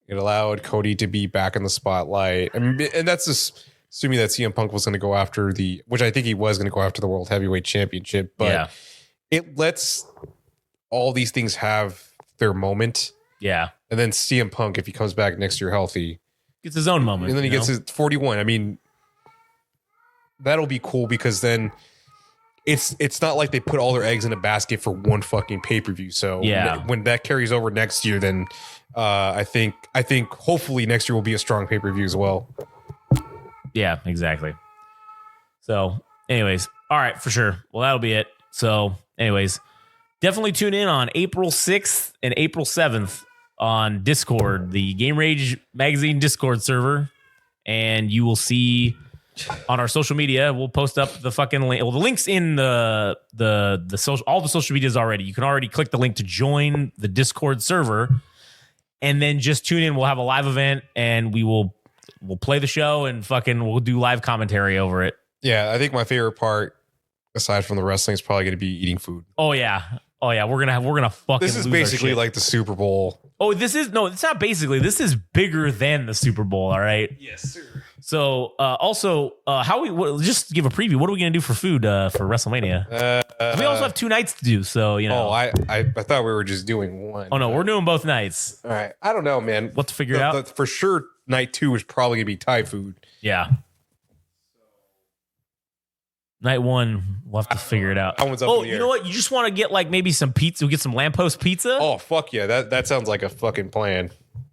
allowed Cody to be back in the spotlight. And that's just assuming that CM Punk was going to go after which I think he was going to go after the World Heavyweight Championship. But it lets all these things have their moment. Yeah. And then CM Punk, if he comes back next year healthy, gets his own moment. And then he gets his 41. I mean, that'll be cool because then it's not like they put all their eggs in a basket for one fucking pay-per-view. So when that carries over next year, then I think hopefully next year will be a strong pay-per-view as well. Yeah, exactly. So anyways, all right, for sure. Well, that'll be it. So anyways, definitely tune in on April 6th and April 7th on Discord, the Game Rage Magazine Discord server. And you will see on our social media, we'll post up the fucking link. Well, the link's in the social, all the social medias already. You can already click the link to join the Discord server, and then just tune in. We'll have a live event, and we'll play the show, and fucking we'll do live commentary over it. Yeah, I think my favorite part, aside from the wrestling, is probably going to be eating food. Oh yeah. We're gonna fucking. This is basically like the Super Bowl. Oh, it's not basically. This is bigger than the Super Bowl. All right. Yes, sir. So, also, just give a preview. What are we gonna do for food for WrestleMania? We also have 2 nights to do. So Oh, I thought we were just doing one. Oh no, we're doing both nights. All right. I don't know, man. We'll have to figure it out. For sure, night 2 is probably gonna be Thai food. Yeah. Night 1, we'll have to figure it out. That one's up in the you air. know what? You just want to get like maybe some pizza. We'll get some lamppost pizza. Oh fuck yeah! That sounds like a fucking plan.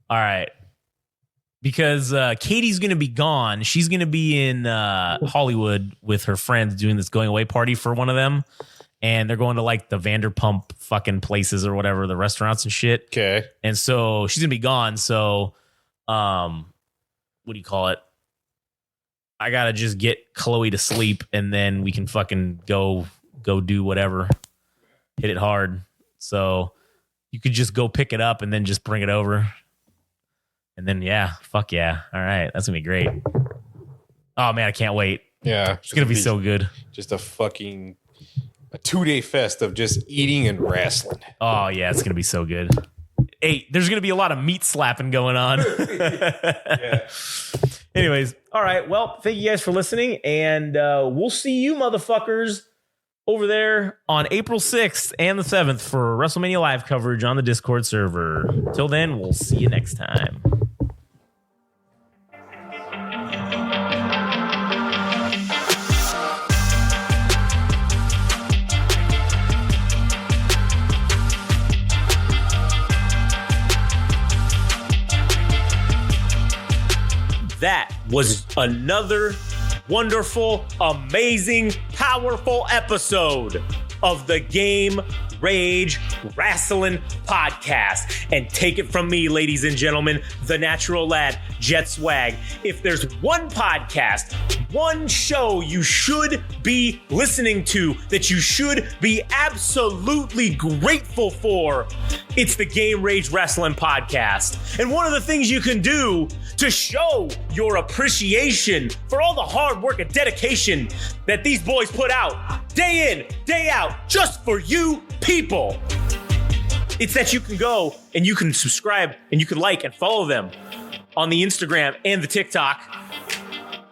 All right. Because Katie's going to be gone. She's going to be in Hollywood with her friends doing this going away party for one of them. And they're going to like the Vanderpump fucking places or whatever, the restaurants and shit. Okay. And so she's going to be gone. So, what do you call it? I got to just get Chloe to sleep and then we can fucking go do whatever. Hit it hard. So you could just go pick it up and then just bring it over. And then, fuck yeah. All right. That's going to be great. Oh, man, I can't wait. Yeah. It's going to be so good. Just a 2-day fest of just eating and wrestling. Oh, yeah. It's going to be so good. Hey, there's going to be a lot of meat slapping going on. Yeah. Anyways. All right. Well, thank you guys for listening. And we'll see you motherfuckers over there on April 6th and the 7th for WrestleMania live coverage on the Discord server. Till then, we'll see you next time. That was another wonderful, amazing, powerful episode of the Game Rage Wrasslin podcast. And take it from me, ladies and gentlemen, the natural lad, Jet Swag. If there's one podcast, one show you should be listening to, that you should be absolutely grateful for, it's the Game Rage Wrestling podcast. And one of the things you can do to show your appreciation for all the hard work and dedication that these boys put out day in, day out, just for you people, it's that you can go and you can subscribe and you can like and follow them on the Instagram and the TikTok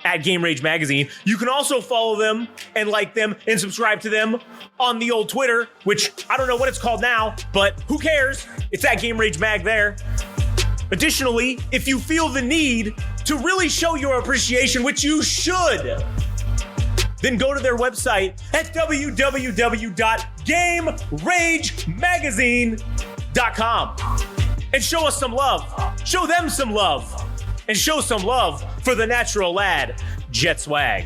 at Game Rage Magazine. You can also follow them and like them and subscribe to them on the old Twitter, which I don't know what it's called now, but who cares? It's at Game Rage Mag there. Additionally, if you feel the need to really show your appreciation, which you should, then go to their website at www.GameRageMagazine.com and show us some love. Show them some love. And show some love for the natural lad, Jet Swag.